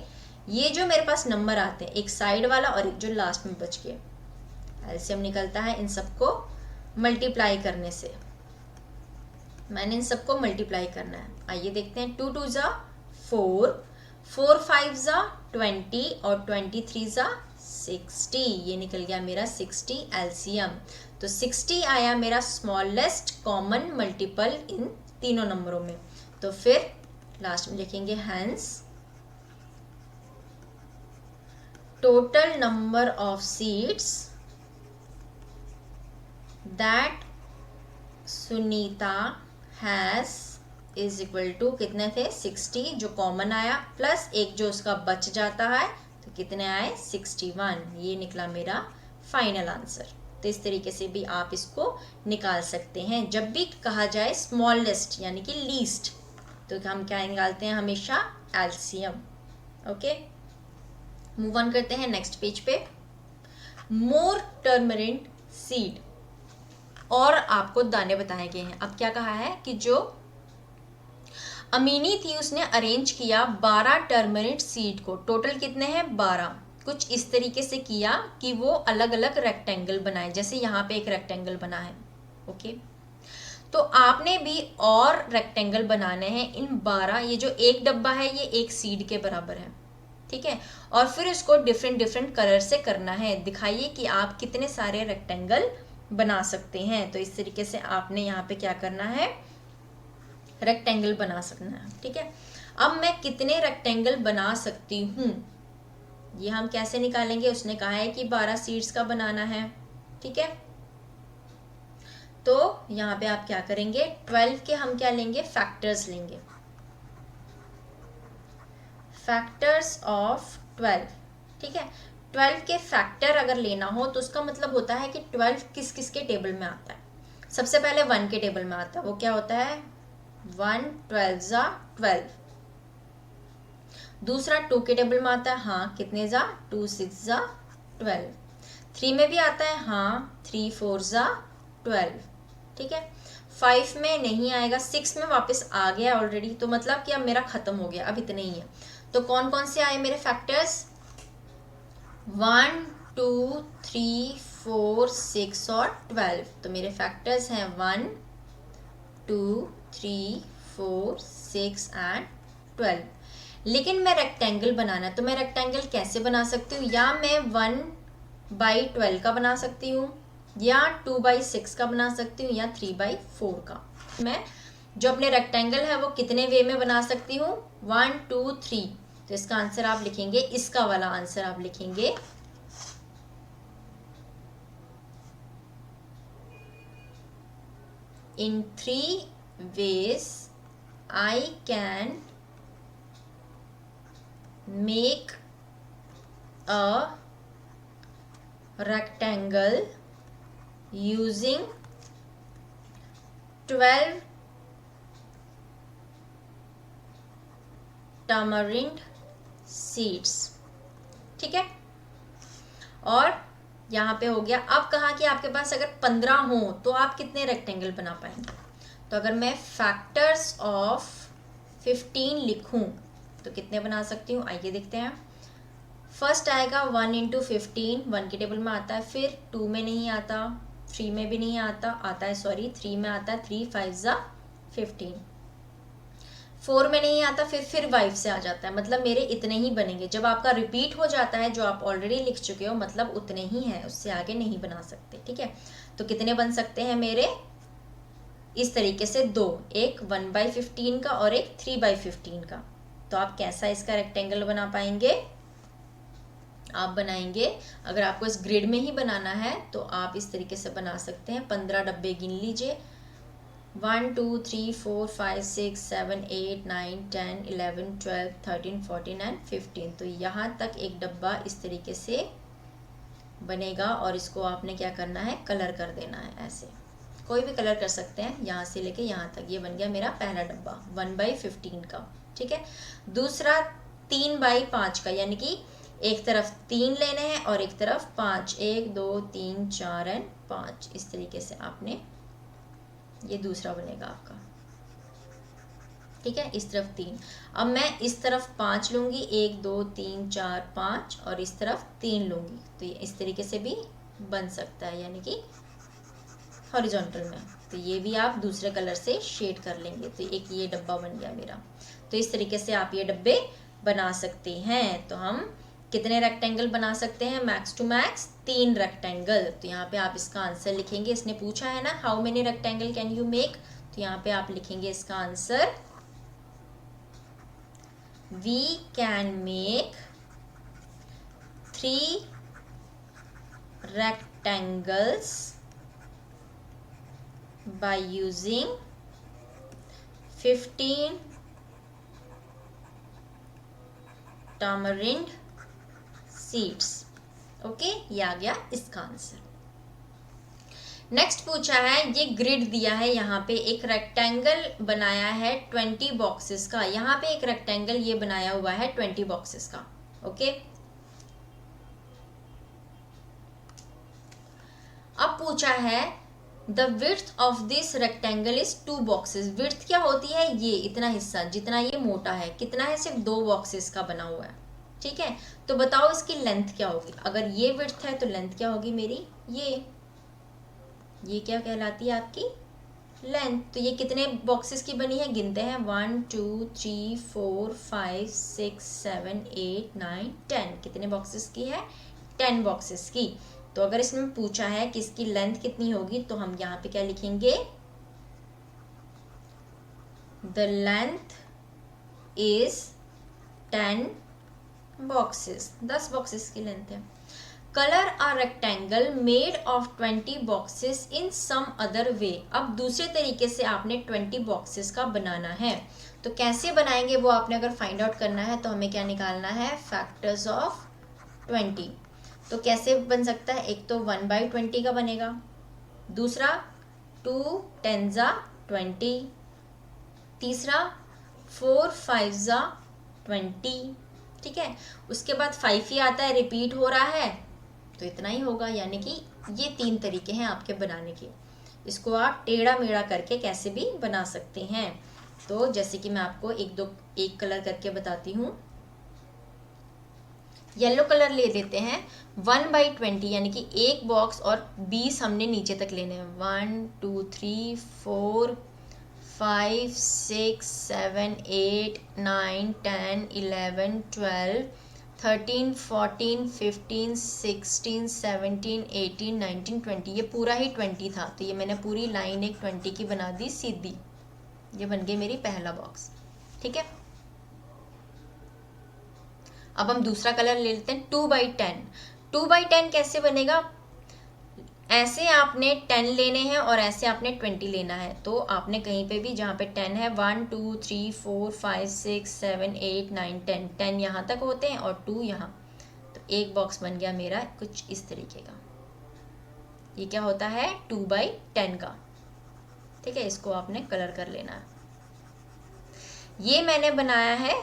[SPEAKER 1] ये जो मेरे पास नंबर आते हैं, एक साइड वाला और एक जो लास्ट में बच गया, एलसीएम निकलता है इन सबको मल्टीप्लाई करने से। मैंने इन सबको मल्टीप्लाई करना है। आइए देखते हैं, 2 2 ज़ा 4, 4 5 ज़ा 20 और 23 ज़ा 60, ये निकल गया मेरा 60 एलसीएम। तो 60 आया मेरा स्मॉलेस्ट कॉमन मल्टीपल इन तीनों नंबरों में। तो फिर लास्ट में लिखेंगे hence total number of seeds that Sunita has is equal to, कितने थे 60 जो कॉमन आया, प्लस एक जो उसका बच जाता है, तो कितने आए 61। ये निकला मेरा फाइनल आंसर। तो इस तरीके से भी आप इसको निकाल सकते हैं। जब भी कहा जाए स्मॉलेस्ट यानी कि लीस्ट, तो हम क्या निकालते हैं हमेशा एलसीएम। ओके, मूव ऑन करते हैं नेक्स्ट पेज पे। मोर टर्मरिक सीड, और आपको दाने बताए गए हैं। अब क्या कहा है कि जो अमीनी थी उसने अरेंज किया 12 टर्मरिक सीड को, टोटल कितने हैं 12। कुछ इस तरीके से किया कि वो अलग अलग रेक्टेंगल बनाए, जैसे यहाँ पे एक रेक्टेंगल बना है। ओके, तो आपने भी और रेक्टेंगल बनाने हैं इन 12। ये जो एक डब्बा है ये एक सीड के बराबर है, ठीक है। और फिर इसको डिफरेंट डिफरेंट कलर से करना है। दिखाइए कि आप कितने सारे रेक्टेंगल बना सकते हैं। तो इस तरीके से आपने यहाँ पे क्या करना है, रेक्टेंगल बना सकना है, ठीक है। अब मैं कितने रेक्टेंगल बना सकती हूँ ये हम कैसे निकालेंगे। उसने कहा है कि 12 सीड्स का बनाना है, ठीक है। तो यहाँ पे आप क्या करेंगे, 12 के हम क्या लेंगे, फैक्टर्स लेंगे, फैक्टर्स ऑफ 12, ठीक है। 12 के फैक्टर अगर लेना हो तो उसका मतलब होता है कि 12 किस किस के टेबल में आता है। सबसे पहले 1 के टेबल में आता है, वो क्या होता है 1 12 ज़ा 12। दूसरा 2 के टेबल में आता है, हाँ कितने ज़ा 2 6 ज़ा 12। 3 में भी आता है, हाँ 3 4 ज़ा 12, ठीक है। 5 में नहीं आएगा, 6 में वापस आ गया ऑलरेडी, तो मतलब कि अब मेरा खत्म हो गया, अब इतने ही है। तो कौन कौन से आए मेरे फैक्टर्स 1 2 3 4 6 और 12। तो मेरे फैक्टर्स हैं 1 2 3 4 6 एंड 12। लेकिन मैं रेक्टेंगल बनाना है, तो मैं रेक्टेंगल कैसे बना सकती हूँ, या मैं 1/12 का बना सकती हूँ, या 2/6 का बना सकती हूँ, या 3/4 का। मैं जो अपने रेक्टेंगल है वो कितने वे में बना सकती हूँ 1 2 3। तो इसका आंसर आप लिखेंगे, इसका वाला आंसर आप लिखेंगे in 3 ways I can make a rectangle using 12 tamarind seeds, ठीक है। और यहाँ पे हो गया। अब कहा कि आपके पास अगर 15 हो तो आप कितने रेक्टेंगल बना पाएंगे। तो अगर मैं फैक्टर्स ऑफ 15 लिखूं तो कितने बना सकती हूँ, आइए देखते हैं। फर्स्ट आएगा 1 × 15, 1 के टेबल में आता है, फिर 2 में नहीं आता, 3 में भी नहीं आता है सॉरी 3 में आता है 3 5 ज़ा 15, 4 में नहीं आता, फिर 5 से आ जाता है, मतलब मेरे इतने ही बनेंगे। जब आपका रिपीट हो जाता है जो आप ऑलरेडी लिख चुके हो, मतलब उतने ही हैं, उससे आगे नहीं बना सकते, ठीक है। तो कितने बन सकते हैं मेरे, इस तरीके से 2, एक 1/15 का और एक 3/15 का। तो आप कैसा इसका रेक्टेंगल बना पाएंगे, आप बनाएंगे, अगर आपको इस ग्रिड में ही बनाना है तो आप इस तरीके से बना सकते हैं। 15 डब्बे गिन लीजिए, 1 2 3 4 5 6 7 8 9 10 11 12 13 14 एंड 15। तो यहाँ तक एक डब्बा इस तरीके से बनेगा और इसको आपने क्या करना है, कलर कर देना है। ऐसे कोई भी कलर कर सकते हैं, यहाँ से लेके यहाँ तक। ये बन गया मेरा पहला डब्बा 1/15 का, ठीक है। दूसरा 3/5 का, यानी कि एक तरफ 3 लेने हैं और एक तरफ 5, 1 2 3 4 एंड 5। इस तरीके से आपने, ये दूसरा बनेगा आपका, ठीक है, इस तरफ 3। अब मैं इस तरफ 5 लूँगी, 1 2 3 4 5, और इस तरफ 3 लूँगी, तो ये इस तरीके से भी बन सकता है, यानी कि हॉरिजॉन्टल में। तो ये भी आप दूसरे कलर से शेड कर लेंगे, तो एक ये डब्बा बन गया मेरा। तो इस तरीके से आप ये डब्बे बना सकते हैं। तो हम कितने रेक्टेंगल बना सकते हैं? Max to max 3 rectangle. तो यहाँ पे आप इसका आंसर लिखेंगे, इसने पूछा है ना how many rectangle can you make, तो यहाँ पे आप लिखेंगे इसका answer, we can make 3 rectangles by using 15 tamarind seeds। Okay, ये आ गया इसका आंसर। नेक्स्ट पूछा है, ये ग्रिड दिया है, यहाँ पे एक रेक्टेंगल बनाया है 20 बॉक्सेस का। यहाँ पे एक रेक्टेंगल ये बनाया हुआ है 20 बॉक्सेस का। ओके, अब पूछा है the width of this rectangle is 2 boxes. Width क्या होती है? ये इतना हिस्सा जितना ये मोटा है, कितना है? सिर्फ 2 बॉक्सेस का बना हुआ है। ठीक है, तो बताओ इसकी लेंथ क्या होगी? अगर ये विड्थ है तो लेंथ क्या होगी मेरी? ये क्या कहलाती है आपकी? लेंथ। तो ये कितने बॉक्सेस की बनी है? गिनते हैं, 1 2 3 4 5 6 7 8 9 10। कितने बॉक्सेस की है? 10 बॉक्सेस की। तो अगर इसमें पूछा है कि इसकी लेंथ कितनी होगी, तो हम यहाँ पे क्या लिखेंगे? The length is 10 boxes, 10 boxes की लेंथ है। Colour a rectangle made of 20 boxes in some other way. अब दूसरे तरीके से आपने 20 बॉक्सेस का बनाना है, तो कैसे बनाएंगे वो आपने अगर फाइंड आउट करना है, तो हमें क्या निकालना है? Factors of 20। तो कैसे बन सकता है? एक तो 1/20 का बनेगा, दूसरा 2 10 20, तीसरा 4 5 20। ठीक है, उसके बाद 5 ही आता है, रिपीट हो रहा है, तो इतना ही होगा। यानी कि ये 3 तरीके हैं आपके बनाने के। इसको आप टेढ़ा मेढ़ा करके कैसे भी बना सकते हैं। तो जैसे कि मैं आपको एक कलर करके बताती हूँ। येलो कलर ले लेते हैं, 1/20 यानी कि एक बॉक्स और 20 हमने नीचे तक लेने हैं। 1 2 3 4 5 6 7 8 9 10 11 12 13 14 15 16 17 18 19 20। ये पूरा ही 20 था, तो ये मैंने पूरी लाइन एक 20 की बना दी सीधी। ये बन गई मेरी पहला बॉक्स। ठीक है, अब हम दूसरा कलर ले लेते हैं, 2/10। 2/10 कैसे बनेगा? ऐसे आपने 10 लेने हैं और ऐसे आपने 20 लेना है। तो आपने कहीं पे भी जहाँ पे 10 है, 1 2 3 4 5 6 7 8 9 10, 10 यहाँ तक होते हैं और 2 यहाँ। तो एक बॉक्स बन गया मेरा कुछ इस तरीके का। ये क्या होता है? 2/10 का। ठीक है, इसको आपने कलर कर लेना है। ये मैंने बनाया है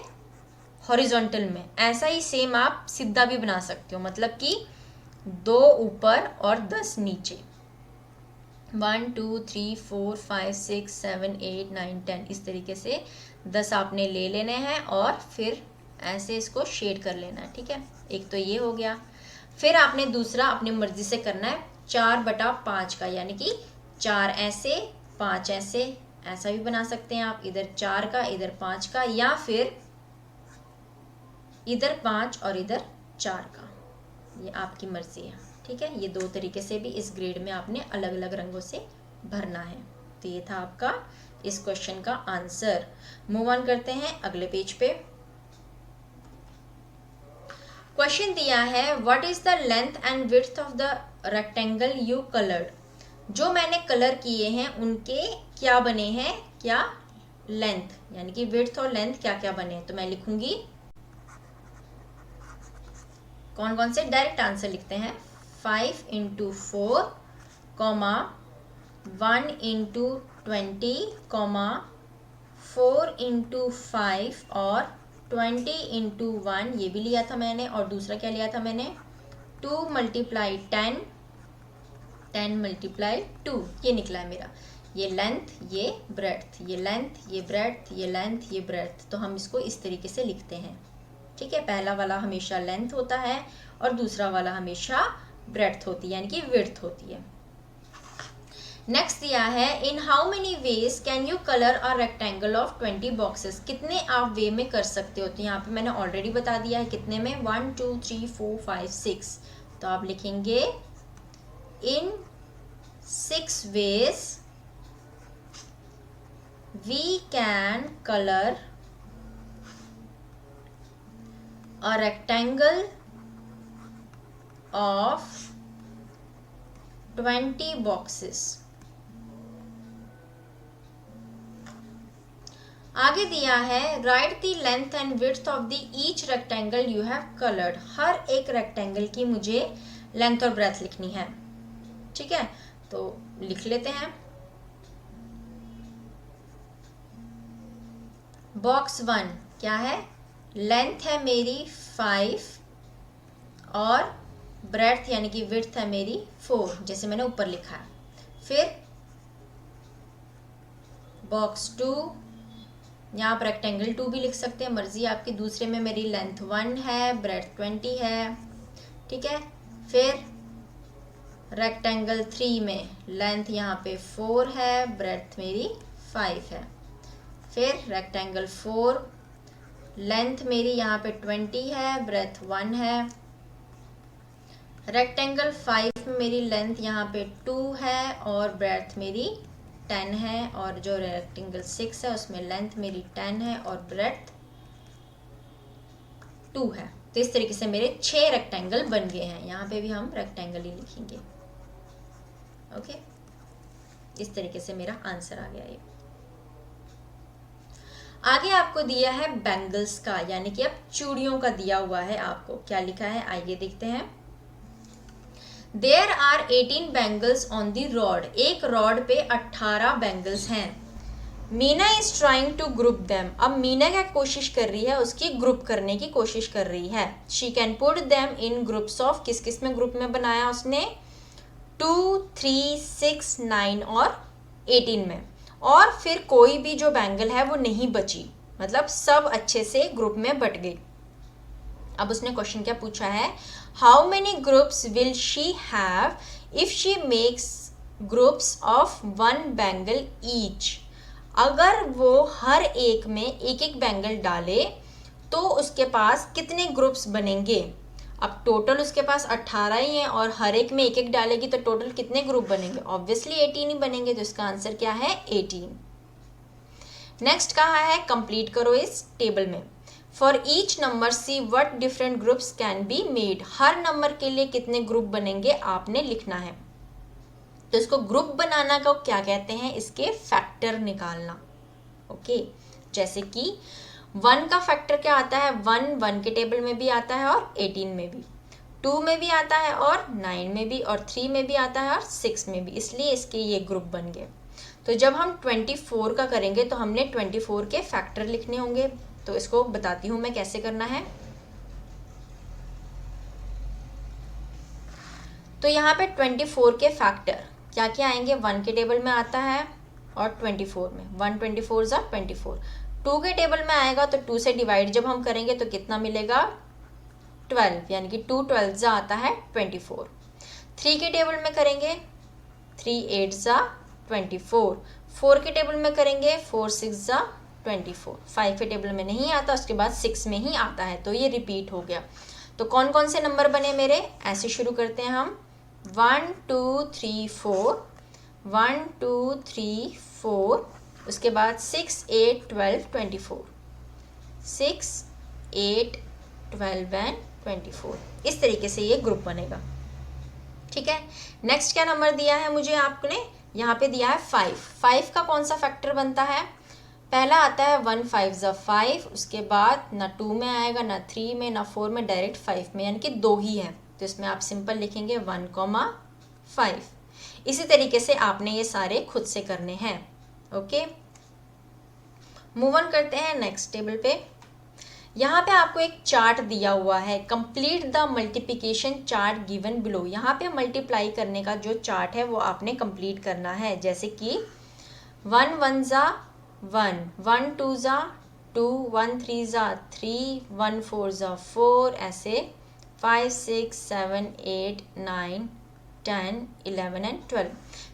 [SPEAKER 1] हॉरिजॉन्टल में। ऐसा ही सेम आप सीधा भी बना सकते हो, मतलब कि 2 ऊपर और 10 नीचे। 1 2 3 4 5 6 7 8 9 10, इस तरीके से 10 आपने ले लेने हैं और फिर ऐसे इसको शेड कर लेना है। ठीक है, एक तो ये हो गया। फिर आपने दूसरा अपनी मर्जी से करना है 4/5 का, यानी कि 4 ऐसे 5 ऐसे, ऐसा भी बना सकते हैं आप। इधर 4 का इधर 5 का, या फिर इधर 5 और इधर 4 का, ये आपकी मर्जी है। ठीक है, ये 2 तरीके से भी इस ग्रेड में आपने अलग अलग रंगों से भरना है। तो ये था आपका इस क्वेश्चन का आंसर। मूव ऑन करते हैं अगले पेज पे। क्वेश्चन दिया है, what is the length and width of the rectangle you coloured. जो मैंने कलर किए हैं उनके क्या बने हैं, क्या लेंथ, यानी कि विड्थ और लेंथ क्या क्या बने हैं। तो मैं लिखूंगी, कौन कौन से डायरेक्ट आंसर लिखते हैं, 5 × 4, 1 × 20, 4 × 5 और 20 × 1, ये भी लिया था मैंने। और दूसरा क्या लिया था मैंने, 2 × 10, 10 × 2, ये निकला है मेरा। ये लेंथ, ये ब्रेड्थ, ये लेंथ, ये ब्रेड्थ, ये लेंथ, ये ब्रेड्थ। तो हम इसको इस तरीके से लिखते हैं, ठीक है। पहला वाला हमेशा लेंथ होता है और दूसरा वाला हमेशा ब्रेड्थ होती है, यानी कि विड्थ होती है। नेक्स्ट दिया है, in how many ways can you colour a rectangle of 20 boxes. कितने आप वे में कर सकते हो? तो यहाँ पे मैंने ऑलरेडी बता दिया है कितने में, 1 2 3 4 5 6। तो आप लिखेंगे इन 6 ways we can color a rectangle of 20 boxes। आगे दिया है, write the length and width of the each rectangle you have coloured. हर एक रेक्टेंगल की मुझे लेंथ और ब्रेथ लिखनी है, ठीक है। तो लिख लेते हैं। बॉक्स 1 क्या है? लेंथ है मेरी 5 और ब्रेड्थ यानी कि विड्थ है मेरी 4, जैसे मैंने ऊपर लिखा है। फिर बॉक्स 2, यहाँ पर रेक्टेंगल 2 भी लिख सकते हैं, मर्जी आपकी। दूसरे में मेरी लेंथ 1 है, ब्रेड्थ 20 है, ठीक है। फिर रेक्टेंगल 3 में लेंथ यहाँ पे 4 है, ब्रेड्थ मेरी 5 है। फिर रेक्टेंगल 4, लेंथ मेरी यहाँ पे 20 है, ब्रेड्थ 1 है। रेक्टेंगल 5 में मेरी लेंथ यहाँ पे 2 है और ब्रेड्थ मेरी 10 है। और जो रेक्टेंगल 6 है उसमें लेंथ मेरी 10 है और ब्रेड्थ 2 है। तो इस तरीके से मेरे 6 रेक्टेंगल बन गए हैं। यहाँ पे भी हम रेक्टेंगल ही लिखेंगे, ओके। इस तरीके से मेरा आंसर आ गया ये। आगे आपको दिया है बैंगल्स का, यानी कि अब चूड़ियों का दिया हुआ है आपको। क्या लिखा है आइए देखते हैं। There are 18 bangles on the rod. एक रॉड पे 18 बैंगल्स हैं। Meena is trying to group them. अब मीना क्या कोशिश कर रही है? उसकी ग्रुप करने की कोशिश कर रही है। She can put them in groups of, किस किस में ग्रुप में बनाया उसने? 2 3 6 9 और 18 में। और फिर कोई भी जो बैंगल है वो नहीं बची, मतलब सब अच्छे से ग्रुप में बट गई। अब उसने क्वेश्चन क्या पूछा है? How many groups will she have if she makes groups of 1 bangle each. अगर वो हर एक में एक एक बैंगल डाले तो उसके पास कितने ग्रुप्स बनेंगे? अब टोटल उसके पास 18 ही हैं और हर एक में एक एक डालेगी तो टोटल कितने ग्रुप बनेंगे? ऑब्वियसली 18 ही बनेंगे। तो इसका आंसर क्या है? 18। नेक्स्ट कहा है कंप्लीट करो इस टेबल में। For each number see what different groups can be made. Her number के लिए कितने ग्रुप बनेंगे आपने लिखना है। तो इसको ग्रुप बनाना को क्या कहते हैं? इसके फैक्टर निकालना, ओके। जैसे कि 1 का फैक्टर क्या आता है? 1 के टेबल में भी आता है और 18 में भी, 2 में भी आता है और 9 में भी, और 3 में भी आता है और 6 में भी, इसलिए इसके ये ग्रुप बन गए। तो जब हम 24 का करेंगे तो हमने 24 के फैक्टर लिखने होंगे। तो इसको बताती हूँ मैं कैसे करना है। तो यहाँ पे 24 के फैक्टर क्या क्या आएंगे? 1 के टेबल में आता है और 24 में, 1 24 जा 24। 2 के टेबल में आएगा तो 2 से डिवाइड जब हम करेंगे तो कितना मिलेगा? 12, यानी कि 2 12 जा आता है 24। 3 के टेबल में करेंगे 3 8 जा 24। 4 के टेबल में करेंगे 4 6 जा 24। 5 के टेबल में नहीं आता, उसके बाद 6 में ही आता है, तो ये रिपीट हो गया। तो कौन कौन से नंबर बने मेरे? ऐसे शुरू करते हैं हम। 1 2 3 4, 1 2 3 4, उसके बाद 6 8 12 24, 6 8 12 एंड 24। इस तरीके से ये ग्रुप बनेगा, ठीक है। नेक्स्ट क्या नंबर दिया है मुझे आपने? यहाँ पे दिया है 5। 5 का कौन सा फैक्टर बनता है? पहला आता है 1 5 जा 5, उसके बाद ना 2 में आएगा, ना 3 में, ना 4 में, डायरेक्ट 5 में, यानी कि 2 ही है। तो इसमें आप सिंपल लिखेंगे 1 5। इसी तरीके से आपने ये सारे खुद से करने हैं, ओके। मूव ऑन करते हैं नेक्स्ट टेबल पे। यहाँ पे आपको एक चार्ट दिया हुआ है, complete the multiplication chart given below. यहाँ पे मल्टीप्लाई करने का जो चार्ट है वो आपने कंप्लीट करना है। जैसे कि 1 1 ज़ा 1, 1 2 ज़ा 2, 1 3 ज़ा 3, 1 4 ज़ा 4, ऐसे 5 6 7 8 9 10 11 एंड 12।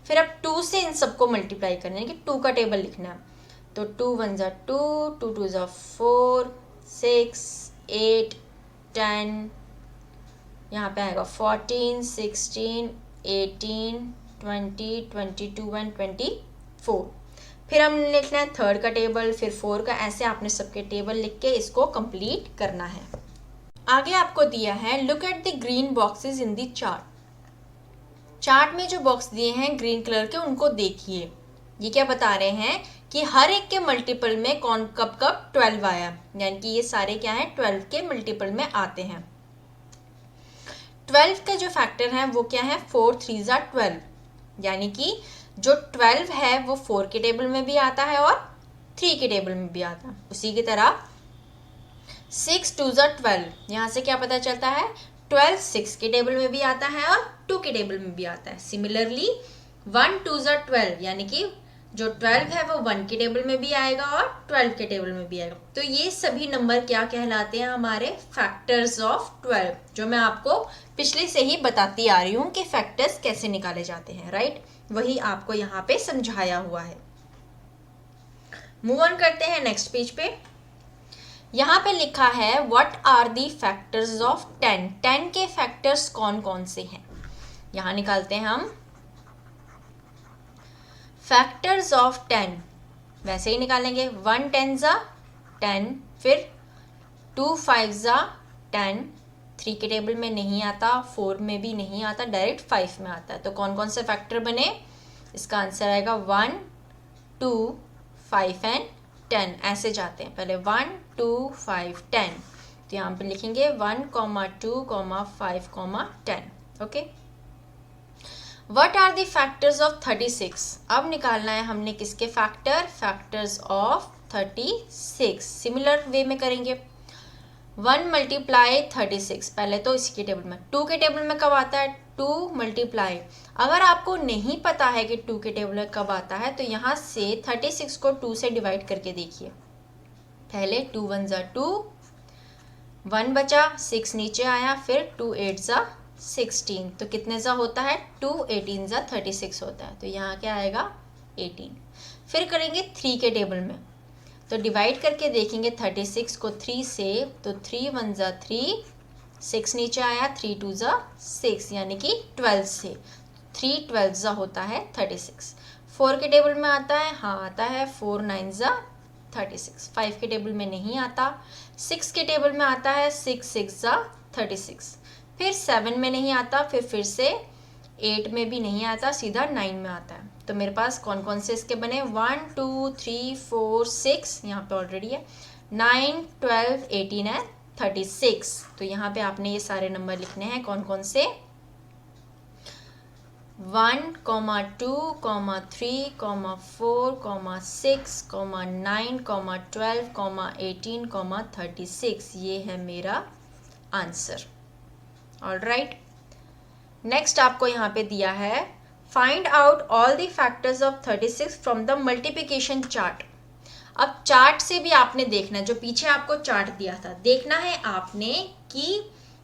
[SPEAKER 1] फिर अब 2 से इन सबको मल्टीप्लाई करना है कि 2 का टेबल लिखना है। तो 2 1 ज़ा 2, 2 2 ज़ा 4, 6 8 10, यहाँ पे आएगा 14 16 18 20 22 एंड 24। फिर हमने लिखना है थर्ड का टेबल, फिर 4 का, ऐसे आपने सबके टेबल लिख के इसको कंप्लीट करना है। आगे आपको दिया है look at the green boxes in the chart. Chart में जो बॉक्स दिए हैं ग्रीन कलर के, उनको देखिए। ये क्या बता रहे हैं कि हर एक के मल्टीपल में कौन कब कब 12 आया, यानी कि ये सारे क्या है 12 के मल्टीपल में आते हैं। 12 का जो फैक्टर है वो क्या है 4 3 ज़ा 12, यानी कि जो 12 है वो 4 के टेबल में भी आता है और 3 के टेबल में भी आता है। उसी की तरह 6 2 ज़ा 12, यहाँ से क्या पता चलता है 12 6 के टेबल में भी आता है और 2 के टेबल में भी आता है। सिमिलरली 1 2 ज़ा 12, यानी कि जो 12 है वो 1 के टेबल में भी आएगा और 12 के टेबल में भी आएगा। तो ये सभी नंबर क्या कहलाते हैं हमारे फैक्टर्स ऑफ 12, जो मैं आपको पिछले से ही बताती आ रही हूँ कि फैक्टर्स कैसे निकाले जाते हैं, राइट। वही आपको यहाँ पे समझाया हुआ है। मूव ऑन करते हैं नेक्स्ट पेज पे। यहाँ पे लिखा है what are the factors of 10। 10 के फैक्टर्स कौन कौन से हैं, यहाँ निकालते हैं हम फैक्टर्स ऑफ 10। वैसे ही निकालेंगे 1 10 ज़ा 10, फिर 2 5 ज़ा 10, 3 के टेबल में नहीं आता, 4 में भी नहीं आता, डायरेक्ट 5 में आता है। तो कौन कौन से फैक्टर बने, इसका आंसर आएगा 1 2 5 एंड 10। ऐसे जाते हैं, पहले 1 2 5 10, तो यहाँ पे लिखेंगे 1 2 5 10। Okay, what are the factors of 36। अब निकालना है हमने किसके factor, factors of 36। Similar way में करेंगे। 1 मल्टीप्लाई 36, पहले तो इसी के टेबल में, 2 के टेबल में कब आता है 2 मल्टीप्लाई। अगर आपको नहीं पता है कि 2 के टेबल में कब आता है तो यहाँ से 36 को 2 से डिवाइड करके देखिए। पहले 2 1 ज़ा 2, 1 बचा, 6 नीचे आया, फिर 2 8 ज़ा 16, तो कितने ज़ा होता है 2 18 ज़ा 36 होता है। तो यहाँ क्या आएगा 18। फिर करेंगे 3 के टेबल में, तो डिवाइड करके देखेंगे 36 को 3 से, तो 3 1 ज़ा 3, 6 नीचे आया, 3 2 ज़ा 6, यानी कि 12 से 3 12 ज़ा होता है 36। 4 के टेबल में आता है, हाँ आता है, 4 9 ज़ा 36। 5 के टेबल में नहीं आता, 6 के टेबल में आता है, 6 6 ज़ा 36। फिर 7 में नहीं आता, फिर से 8 में भी नहीं आता, सीधा 9 में आता है। तो मेरे पास कौन कौन से इसके बने 1 2 3 4 6, यहाँ पे ऑलरेडी है, 9 12 18 एंड 36। तो यहाँ पे आपने ये सारे नंबर लिखने हैं, कौन कौन से 1 2 3 4 6 9 12 18 36। ये है मेरा आंसर। ऑलराइट, नेक्स्ट आपको यहाँ पे दिया है find out all the factors of 36 from the multiplication chart. अब चार्ट से भी आपने देखना है, जो पीछे आपको चार्ट दिया था, देखना है आपने कि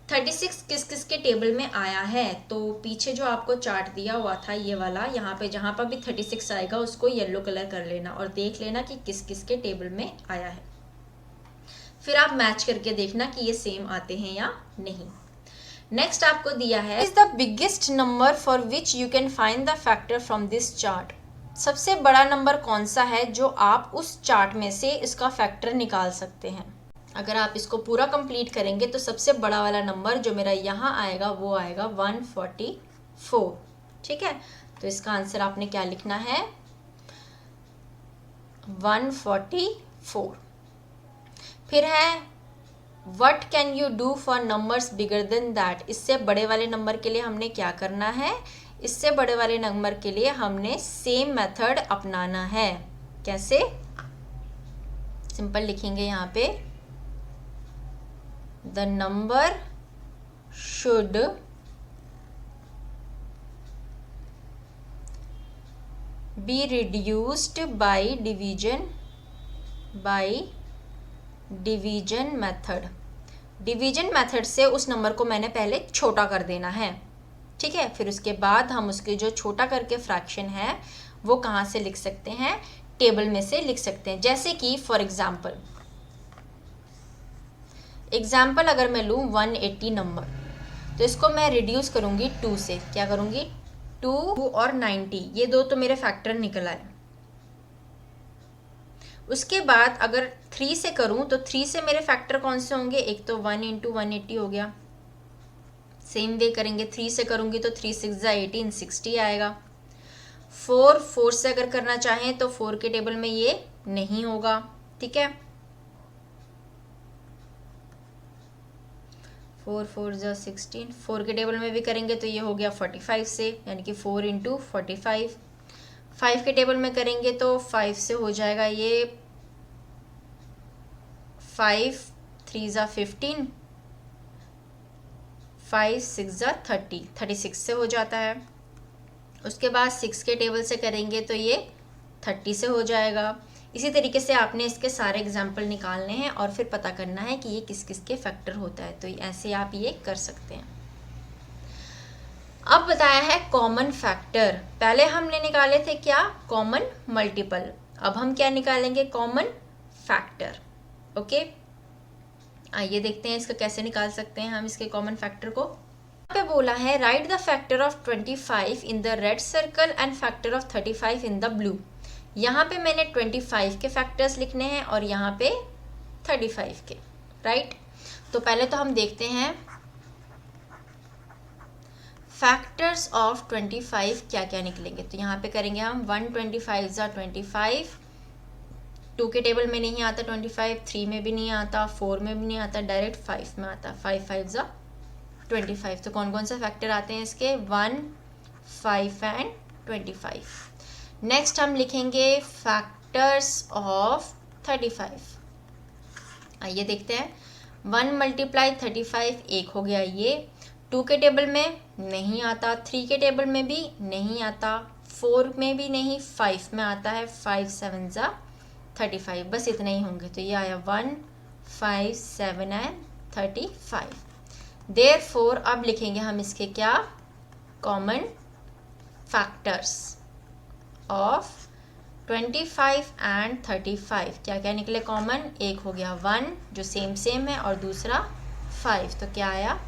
[SPEAKER 1] 36 किस किस के टेबल में आया है। तो पीछे जो आपको चार्ट दिया हुआ था ये वाला, यहाँ पे जहाँ पर भी 36 आएगा उसको येलो कलर कर लेना और देख लेना कि किस किस के टेबल में आया है। फिर आप मैच करके देखना कि ये सेम आते हैं या नहीं। नेक्स्ट आपको दिया है is the biggest number for which you can find the factor from this chart. सबसे बड़ा नंबर कौन सा है जो आप उस चार्ट में से इसका फैक्टर निकाल सकते हैं। अगर आप इसको पूरा कंप्लीट करेंगे तो सबसे बड़ा वाला नंबर जो मेरा यहाँ आएगा वो आएगा 144। ठीक है, तो इसका आंसर आपने क्या लिखना है 144। फिर है What can you do for numbers bigger than that। इससे बड़े वाले नंबर के लिए हमने क्या करना है, इससे बड़े वाले नंबर के लिए हमने सेम मेथड अपनाना है। कैसे, सिंपल लिखेंगे यहाँ पे the number be reduced by division method. Division method से उस नंबर को मैंने पहले छोटा कर देना है, ठीक है। फिर उसके बाद हम उसके जो छोटा करके फ्रैक्शन है वो कहाँ से लिख सकते हैं, टेबल में से लिख सकते हैं। जैसे कि फॉर एग्जाम्पल अगर मैं लूँ 180 नंबर, तो इसको मैं रिड्यूस करूँगी 2 से। क्या करूँगी, 2 और 90, ये दो तो मेरे फैक्टर निकल आए। उसके बाद अगर 3 से करूँ तो 3 से मेरे फैक्टर कौन से होंगे, एक तो 1 × 180 हो गया। सेम वे करेंगे, 3 से करूँगी तो 3 6 18, 60 आएगा। 4 से अगर करना चाहें तो 4 के टेबल में ये नहीं होगा, ठीक है। 4 4 16, 4 के टेबल में भी करेंगे तो ये हो गया 45 से, यानी कि 4 × 45। 5 के टेबल में करेंगे तो 5 से हो जाएगा ये 5 3 15, 5 6 30, 36 से हो जाता है। उसके बाद 6 के टेबल से करेंगे तो ये 30 से हो जाएगा। इसी तरीके से आपने इसके सारे एग्जाम्पल निकालने हैं और फिर पता करना है कि ये किस किस के फैक्टर होता है, तो ऐसे आप ये कर सकते हैं। अब बताया है कॉमन फैक्टर। पहले हमने निकाले थे क्या, कॉमन मल्टीपल। अब हम क्या निकालेंगे, कॉमन फैक्टर। ओके, आइए देखते हैं इसका कैसे निकाल सकते हैं हम इसके कॉमन फैक्टर को। यहाँ पे बोला है write the factor of 25 in the red circle and factor of 35 in the blue. यहाँ पे मैंने 25 के फैक्टर्स लिखने हैं और यहाँ पे 35 के, राइट। तो पहले तो हम देखते हैं फैक्टर्स ऑफ 25 क्या क्या निकलेंगे। तो यहाँ पे करेंगे हम 125 × 25, 2 के टेबल में नहीं आता 25, 3 में भी नहीं आता, 4 में भी नहीं आता, डायरेक्ट 5 में आता, 5 5 × 25। तो कौन कौन से फैक्टर आते हैं इसके, 1 5 एंड 25। नेक्स्ट हम लिखेंगे फैक्टर्स ऑफ 35। आइए देखते हैं, 1 × 35 1 हो गया ये, 2 के टेबल में नहीं आता, 3 के टेबल में भी नहीं आता, 4 में भी नहीं, 5 में आता है, 5 7 × 35, बस इतने ही होंगे। तो ये आया 1 5 7 एंड 35। देयरफॉर अब लिखेंगे हम इसके क्या, कॉमन फैक्टर्स ऑफ 25 एंड 35। क्या क्या निकले कॉमन, एक हो गया 1 जो सेम है और दूसरा 5, तो क्या आया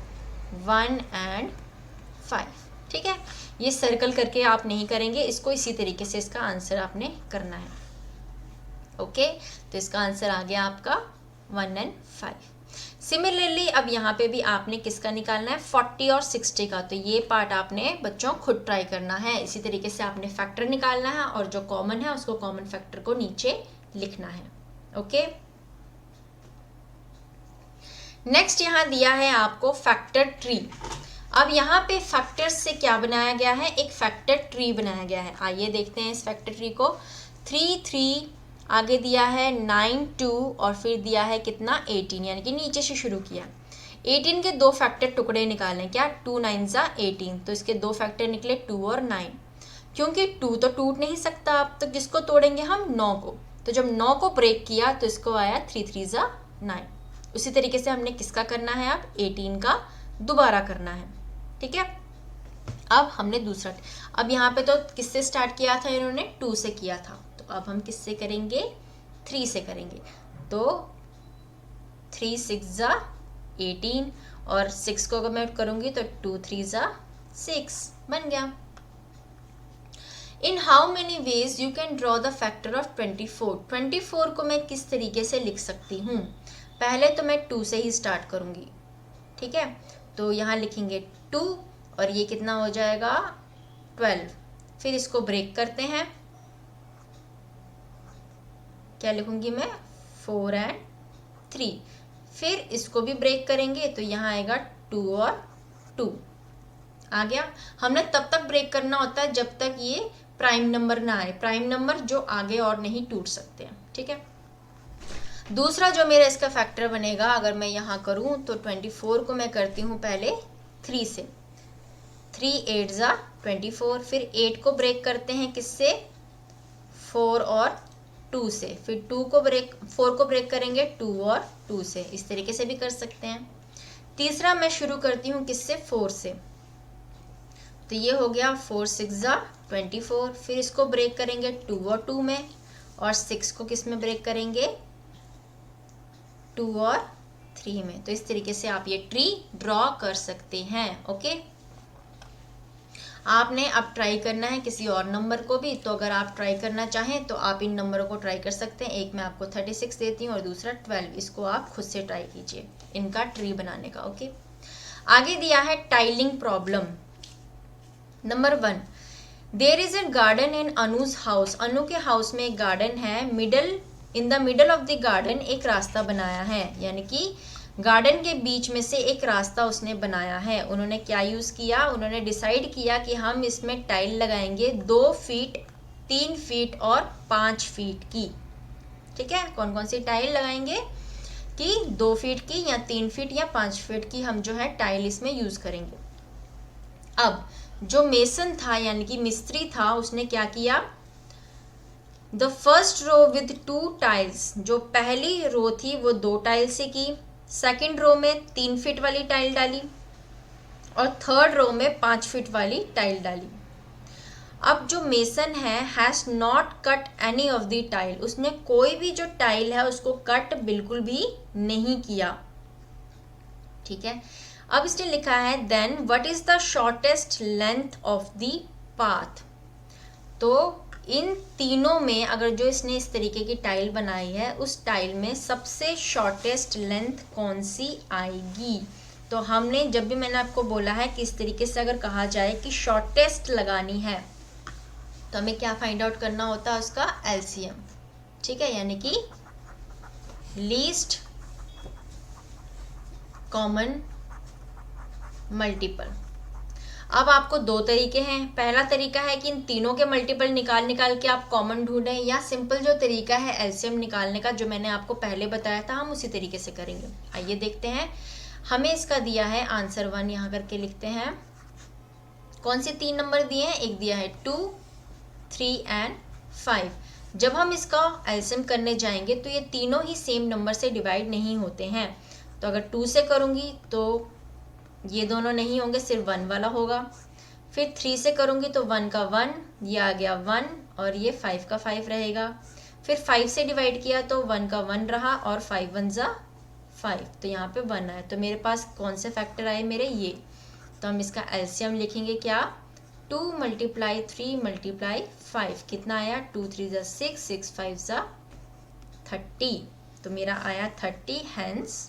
[SPEAKER 1] 1 एंड 5, ठीक है। ये सर्कल करके आप नहीं करेंगे इसको, इसी तरीके से इसका आंसर आपने करना है। ओके, तो इसका आंसर आ गया आपका 1 एंड 5। सिमिलरली अब यहाँ पे भी आपने किसका निकालना है, 40 और 60 का। तो ये पार्ट आपने बच्चों खुद ट्राई करना है। इसी तरीके से आपने फैक्टर निकालना है और जो कॉमन है उसको कॉमन फैक्टर को नीचे लिखना है। ओके, नेक्स्ट यहाँ दिया है आपको फैक्टर ट्री। अब यहाँ पे फैक्टर्स से क्या बनाया गया है, एक फैक्टर ट्री बनाया गया है। आइए देखते हैं इस फैक्टर ट्री को। 3 3, आगे दिया है 9 2 और फिर दिया है कितना 18, यानी कि नीचे से शुरू किया। 18 के 2 फैक्टर टुकड़े निकालें, क्या 2 9 18, तो इसके 2 फैक्टर निकले 2 और 9। क्योंकि 2 तो टूट नहीं सकता, अब तो किसको तोड़ेंगे हम, 9 को। तो जब 9 को ब्रेक किया तो इसको आया 3 3 9। उसी तरीके से हमने किसका करना है, अब 18 का दोबारा करना है, ठीक है। अब हमने दूसरा, अब यहाँ पे तो किससे स्टार्ट किया था इन्होंने, 2 से किया था। तो अब हम किससे करेंगे, 3 से करेंगे। तो 3 6 18 और 6 को अगर मैं करूँगी तो 2 3 6 बन गया। In how many ways you can draw the factor of 24। 24 को मैं किस तरीके से लिख सकती हूँ, पहले तो मैं 2 से ही स्टार्ट करूँगी, ठीक है। तो यहाँ लिखेंगे 2 और ये कितना हो जाएगा 12। फिर इसको ब्रेक करते हैं, क्या लिखूंगी मैं 4 एंड 3। फिर इसको भी ब्रेक करेंगे तो यहाँ आएगा 2 और 2 आ गया। हमने तब तक ब्रेक करना होता है जब तक ये प्राइम नंबर ना आए, प्राइम नंबर जो आगे और नहीं टूट सकते हैं, ठीक है। दूसरा जो मेरा इसका फैक्टर बनेगा, अगर मैं यहाँ करूँ तो 24 को मैं करती हूँ पहले 3 से, 3 8 24। फिर 8 को ब्रेक करते हैं किससे, 4 और 2 से, फिर 4 को ब्रेक करेंगे 2 और 2 से, इस तरीके से भी कर सकते हैं। तीसरा मैं शुरू करती हूँ किससे, 4 से, तो ये हो गया 4 6 24, फिर इसको ब्रेक करेंगे 2 और 2 में, और 6 को किस में ब्रेक करेंगे, 2 और 3 में। तो इस तरीके से आप ये ट्री ड्रॉ कर सकते हैं। ओके, आपने अब ट्राई करना है किसी और नंबर को भी, तो अगर आप ट्राई करना चाहें तो आप इन नंबरों को ट्राई कर सकते हैं। एक मैं आपको 36 देती हूँ और दूसरा 12, इसको आप खुद से ट्राई कीजिए इनका ट्री बनाने का। ओके, आगे दिया है tiling problem. Number 1, there is a garden in Anuj house. Anu के हाउस में एक गार्डन है, in the middle of the garden एक रास्ता बनाया है, यानी कि गार्डन के बीच में से एक रास्ता उसने बनाया है। उन्होंने क्या यूज़ किया, उन्होंने डिसाइड किया कि हम इसमें टाइल लगाएंगे 2 फीट, 3 फीट और 5 फीट की। ठीक है, कौन कौन सी टाइल लगाएंगे कि 2 फीट की या 3 फीट या 5 फीट की हम जो है टाइल इसमें यूज़ करेंगे। अब जो मेसन था यानी कि मिस्त्री था, उसने क्या किया, the first row with 2 tiles, जो पहली रो थी वो 2 टाइल से की, सेकेंड रो में 3 फीट वाली टाइल डाली और थर्ड रो में 5 फीट वाली टाइल डाली। अब जो मेसन है has not cut any of the tile, उसने कोई भी जो टाइल है उसको कट बिल्कुल भी नहीं किया। ठीक है, अब इसने लिखा है then what is the shortest length of the path. तो इन तीनों में अगर जो इसने इस तरीके की टाइल बनाई है, उस टाइल में सबसे शॉर्टेस्ट लेंथ कौन सी आएगी। तो हमने जब भी मैंने आपको बोला है कि इस तरीके से अगर कहा जाए कि शॉर्टेस्ट लगानी है, तो हमें क्या फाइंड आउट करना होता है, उसका एलसीएम। ठीक है, यानी कि लीस्ट कॉमन मल्टीपल। अब आपको 2 तरीके हैं। पहला तरीका है कि इन तीनों के मल्टीपल निकाल के आप कॉमन ढूंढें, या सिंपल जो तरीका है एलसीएम निकालने का जो मैंने आपको पहले बताया था, हम उसी तरीके से करेंगे। आइए देखते हैं। हमें इसका दिया है आंसर 1, यहाँ करके लिखते हैं। कौन से 3 नंबर दिए हैं, एक दिया है 2, 3 एंड 5। जब हम इसका एलसीएम करने जाएंगे तो ये तीनों ही सेम नंबर से डिवाइड नहीं होते हैं। तो अगर 2 से करूँगी तो ये दोनों नहीं होंगे, सिर्फ 1 वाला होगा। फिर 3 से करूँगी तो 1 का 1, ये आ गया 1, और ये 5 का 5 रहेगा। फिर 5 से डिवाइड किया तो 1 का 1 रहा और 5 1 जा 5, तो यहाँ पे 1 आया। तो मेरे पास कौन से फैक्टर आए मेरे, ये। तो हम इसका एलसीएम लिखेंगे क्या, 2 × 3 × 5, कितना आया, 2 3 जा 6, 6 5 जा 30। तो मेरा आया 30, hence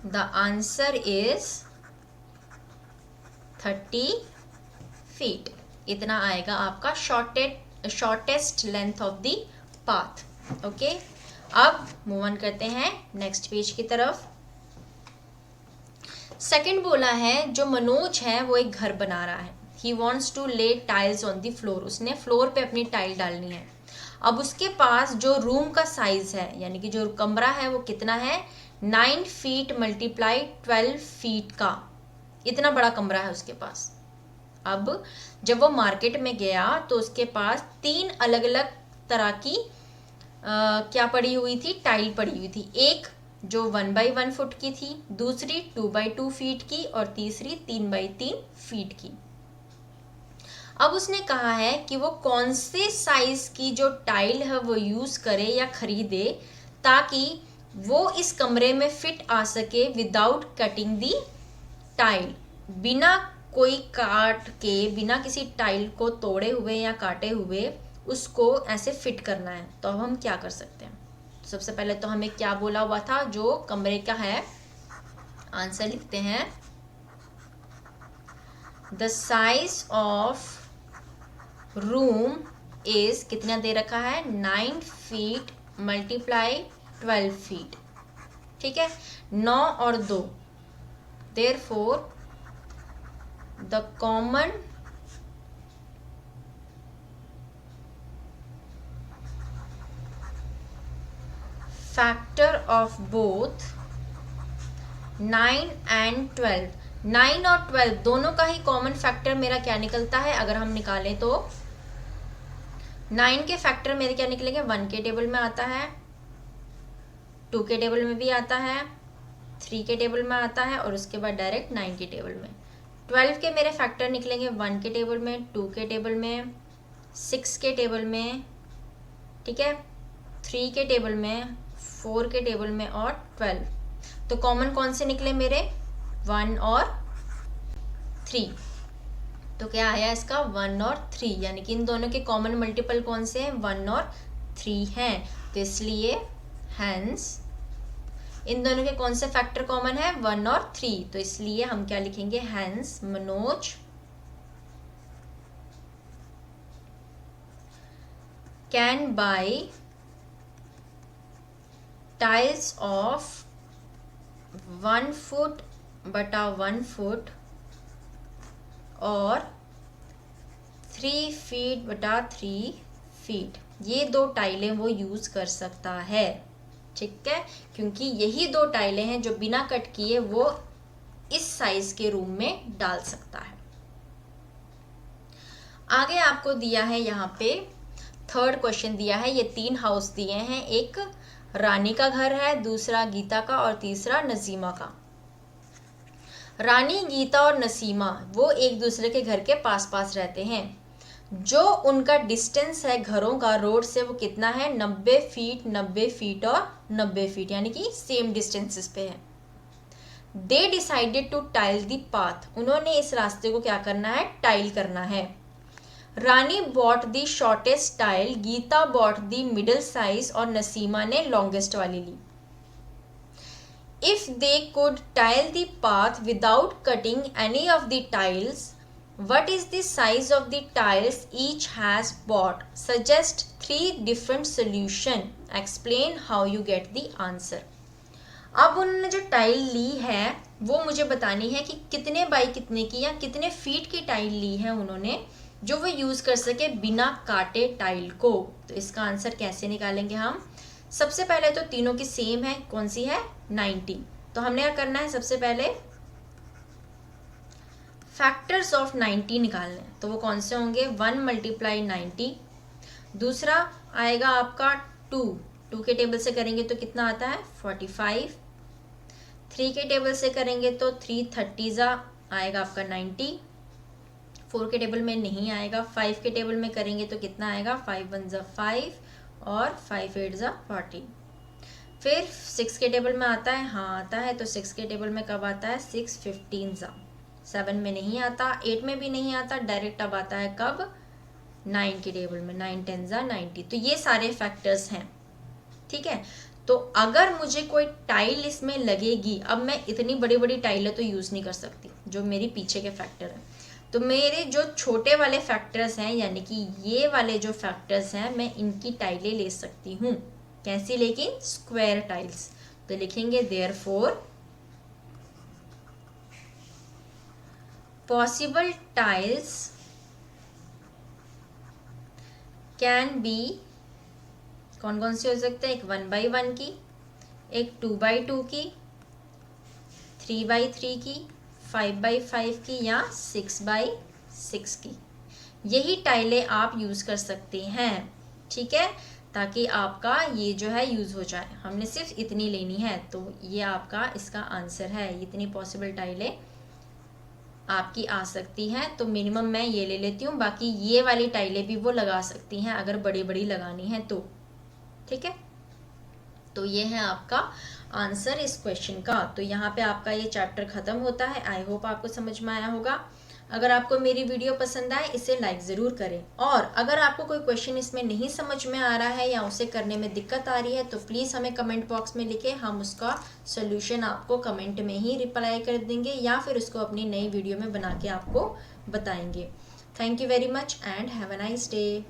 [SPEAKER 1] the answer is 30 feet। इतना आएगा आपका shortest length of the path. Okay, अब मूव ऑन करते हैं नेक्स्ट पेज की तरफ। सेकंड बोला है, जो मनोज है वो एक घर बना रहा है। ही वॉन्ट्स टू ले टाइल्स ऑन द फ्लोर, उसने फ्लोर पे अपनी टाइल डालनी है। अब उसके पास जो रूम का साइज है, यानी कि जो कमरा है वो कितना है, 9 फीट × 12 फीट का, इतना बड़ा कमरा है उसके पास। अब जब वो मार्केट में गया तो उसके पास 3 अलग अलग तरह की क्या पड़ी हुई थी, टाइल पड़ी हुई थी। एक जो 1 × 1 फुट की थी, दूसरी 2 × 2 फीट की, और तीसरी 3 × 3 फीट की। अब उसने कहा है कि वो कौन से साइज की जो टाइल है वो यूज़ करे या खरीदे ताकि वो इस कमरे में फिट आ सके विदाउट कटिंग दी टाइल, बिना कोई काट के, बिना किसी टाइल को तोड़े हुए या काटे हुए उसको ऐसे फिट करना है। तो अब हम क्या कर सकते हैं, सबसे पहले तो हमें क्या बोला हुआ था, जो कमरे का है, आंसर लिखते हैं, the size of room is, कितना दे रखा है, 9 फीट × 12 फीट। ठीक है, 9 और 2, therefore the common factor of both 9 and 12, 9 और 12 दोनों का ही कॉमन फैक्टर मेरा क्या निकलता है, अगर हम निकालें तो 9 के फैक्टर मेरे क्या निकलेंगे, 1 के टेबल में आता है, 2 के टेबल में भी आता है, 3 के टेबल में आता है और उसके बाद डायरेक्ट 9 के टेबल में। 12 के मेरे फैक्टर निकलेंगे 1 के टेबल में, 2 के टेबल में, 6 के टेबल में, ठीक है, 3 के टेबल में, 4 के टेबल में और 12। तो कॉमन कौन से निकले मेरे, 1 और 3। तो क्या आया इसका, 1 और 3, यानी कि इन दोनों के कॉमन मल्टीपल कौन से हैं, 1 और 3 हैं। तो इसलिए हैंस इन दोनों के कौन से फैक्टर कॉमन है, 1 और 3। तो इसलिए हम क्या लिखेंगे, hence Manoj can buy tiles of 1 foot बटा 1 फुट और 3 फीट बटा 3 फीट। ये 2 टाइलें वो यूज कर सकता है, ठीक है, क्योंकि यही 2 टाइलें हैं जो बिना कट किए वो इस साइज के रूम में डाल सकता है। आगे आपको दिया है यहाँ पे थर्ड क्वेश्चन दिया है, ये 3 हाउस दिए हैं, एक रानी का घर है, दूसरा गीता का और तीसरा नसीमा का। रानी, गीता और नसीमा वो एक दूसरे के घर के पास पास रहते हैं। जो उनका डिस्टेंस है घरों का रोड से वो कितना है, 90 फीट, 90 फीट और 90 फीट, यानी कि सेम डिस्टेंसेस पे है। They decided to tile the path, उन्होंने इस रास्ते को क्या करना है, टाइल करना है। Rani bought the shortest tile, Geeta bought the middle size और नसीमा ने लॉन्गेस्ट वाली ली। If they could tile the path without cutting any of the tiles, what is the size of the tiles each has bought? Suggest 3 different solution. Explain how you get the answer. अब उन्होंने जो tile ली है वो मुझे बतानी है कि कितने बाई कितने की या कितने फीट की टाइल ली है उन्होंने, जो वो यूज कर सके बिना काटे टाइल को। तो इसका आंसर कैसे निकालेंगे हम, सबसे पहले तो तीनों की सेम है, कौन सी है, 90। तो हमने क्या करना है, सबसे पहले फैक्टर्स ऑफ 90 निकालने, तो वो कौन से होंगे, 1 मल्टीप्लाई 90। दूसरा आएगा आपका 2 के टेबल से करेंगे तो कितना आता है, 45। 3 के टेबल से करेंगे तो 3 30 आएगा आपका 90। 4 के टेबल में नहीं आएगा। 5 के टेबल में करेंगे तो कितना आएगा, 5 1 5 और 5 8 40। फिर 6 के टेबल में आता है, हाँ आता है। तो 6 के टेबल में कब आता है, 6 15 7 में नहीं आता, 8 में भी नहीं आता, डायरेक्ट अब आता है कब, 9 के टेबल में, 9 10 90। तो ये सारे फैक्टर्स हैं, ठीक है। तो अगर मुझे कोई टाइल इसमें लगेगी, अब मैं इतनी बड़ी बड़ी टाइलें तो यूज़ नहीं कर सकती जो मेरी पीछे के फैक्टर हैं, तो मेरे जो छोटे वाले फैक्टर्स हैं यानी कि ये वाले जो फैक्टर्स हैं मैं इनकी टाइलें ले सकती हूँ। कैसी, लेकिन स्क्वायर टाइल्स। तो लिखेंगे therefore possible tiles can be, कौन कौन सी हो सकते हैं, एक 1 by 1 की, एक 2 by 2 की, 3 by 3 की, 5 by 5 की या 6 by 6 की। यही टाइलें आप यूज़ कर सकते हैं, ठीक है, ताकि आपका ये जो है यूज़ हो जाए। हमने सिर्फ इतनी लेनी है, तो ये आपका इसका आंसर है। इतनी पॉसिबल टाइलें आपकी आ सकती हैं, तो मिनिमम मैं ये ले लेती हूँ, बाकी ये वाली टाइलें भी वो लगा सकती हैं अगर बड़ी बड़ी लगानी है तो, ठीक है। तो ये है आपका आंसर इस क्वेश्चन का। तो यहाँ पे आपका ये चैप्टर ख़त्म होता है। आई होप आपको समझ में आया होगा। अगर आपको मेरी वीडियो पसंद आए इसे लाइक ज़रूर करें, और अगर आपको कोई क्वेश्चन इसमें नहीं समझ में आ रहा है या उसे करने में दिक्कत आ रही है तो प्लीज़ हमें कमेंट बॉक्स में लिखें, हम उसका सोल्यूशन आपको कमेंट में ही रिप्लाई कर देंगे या फिर उसको अपनी नई वीडियो में बना के आपको बताएंगे। Thank you very much and have a nice day.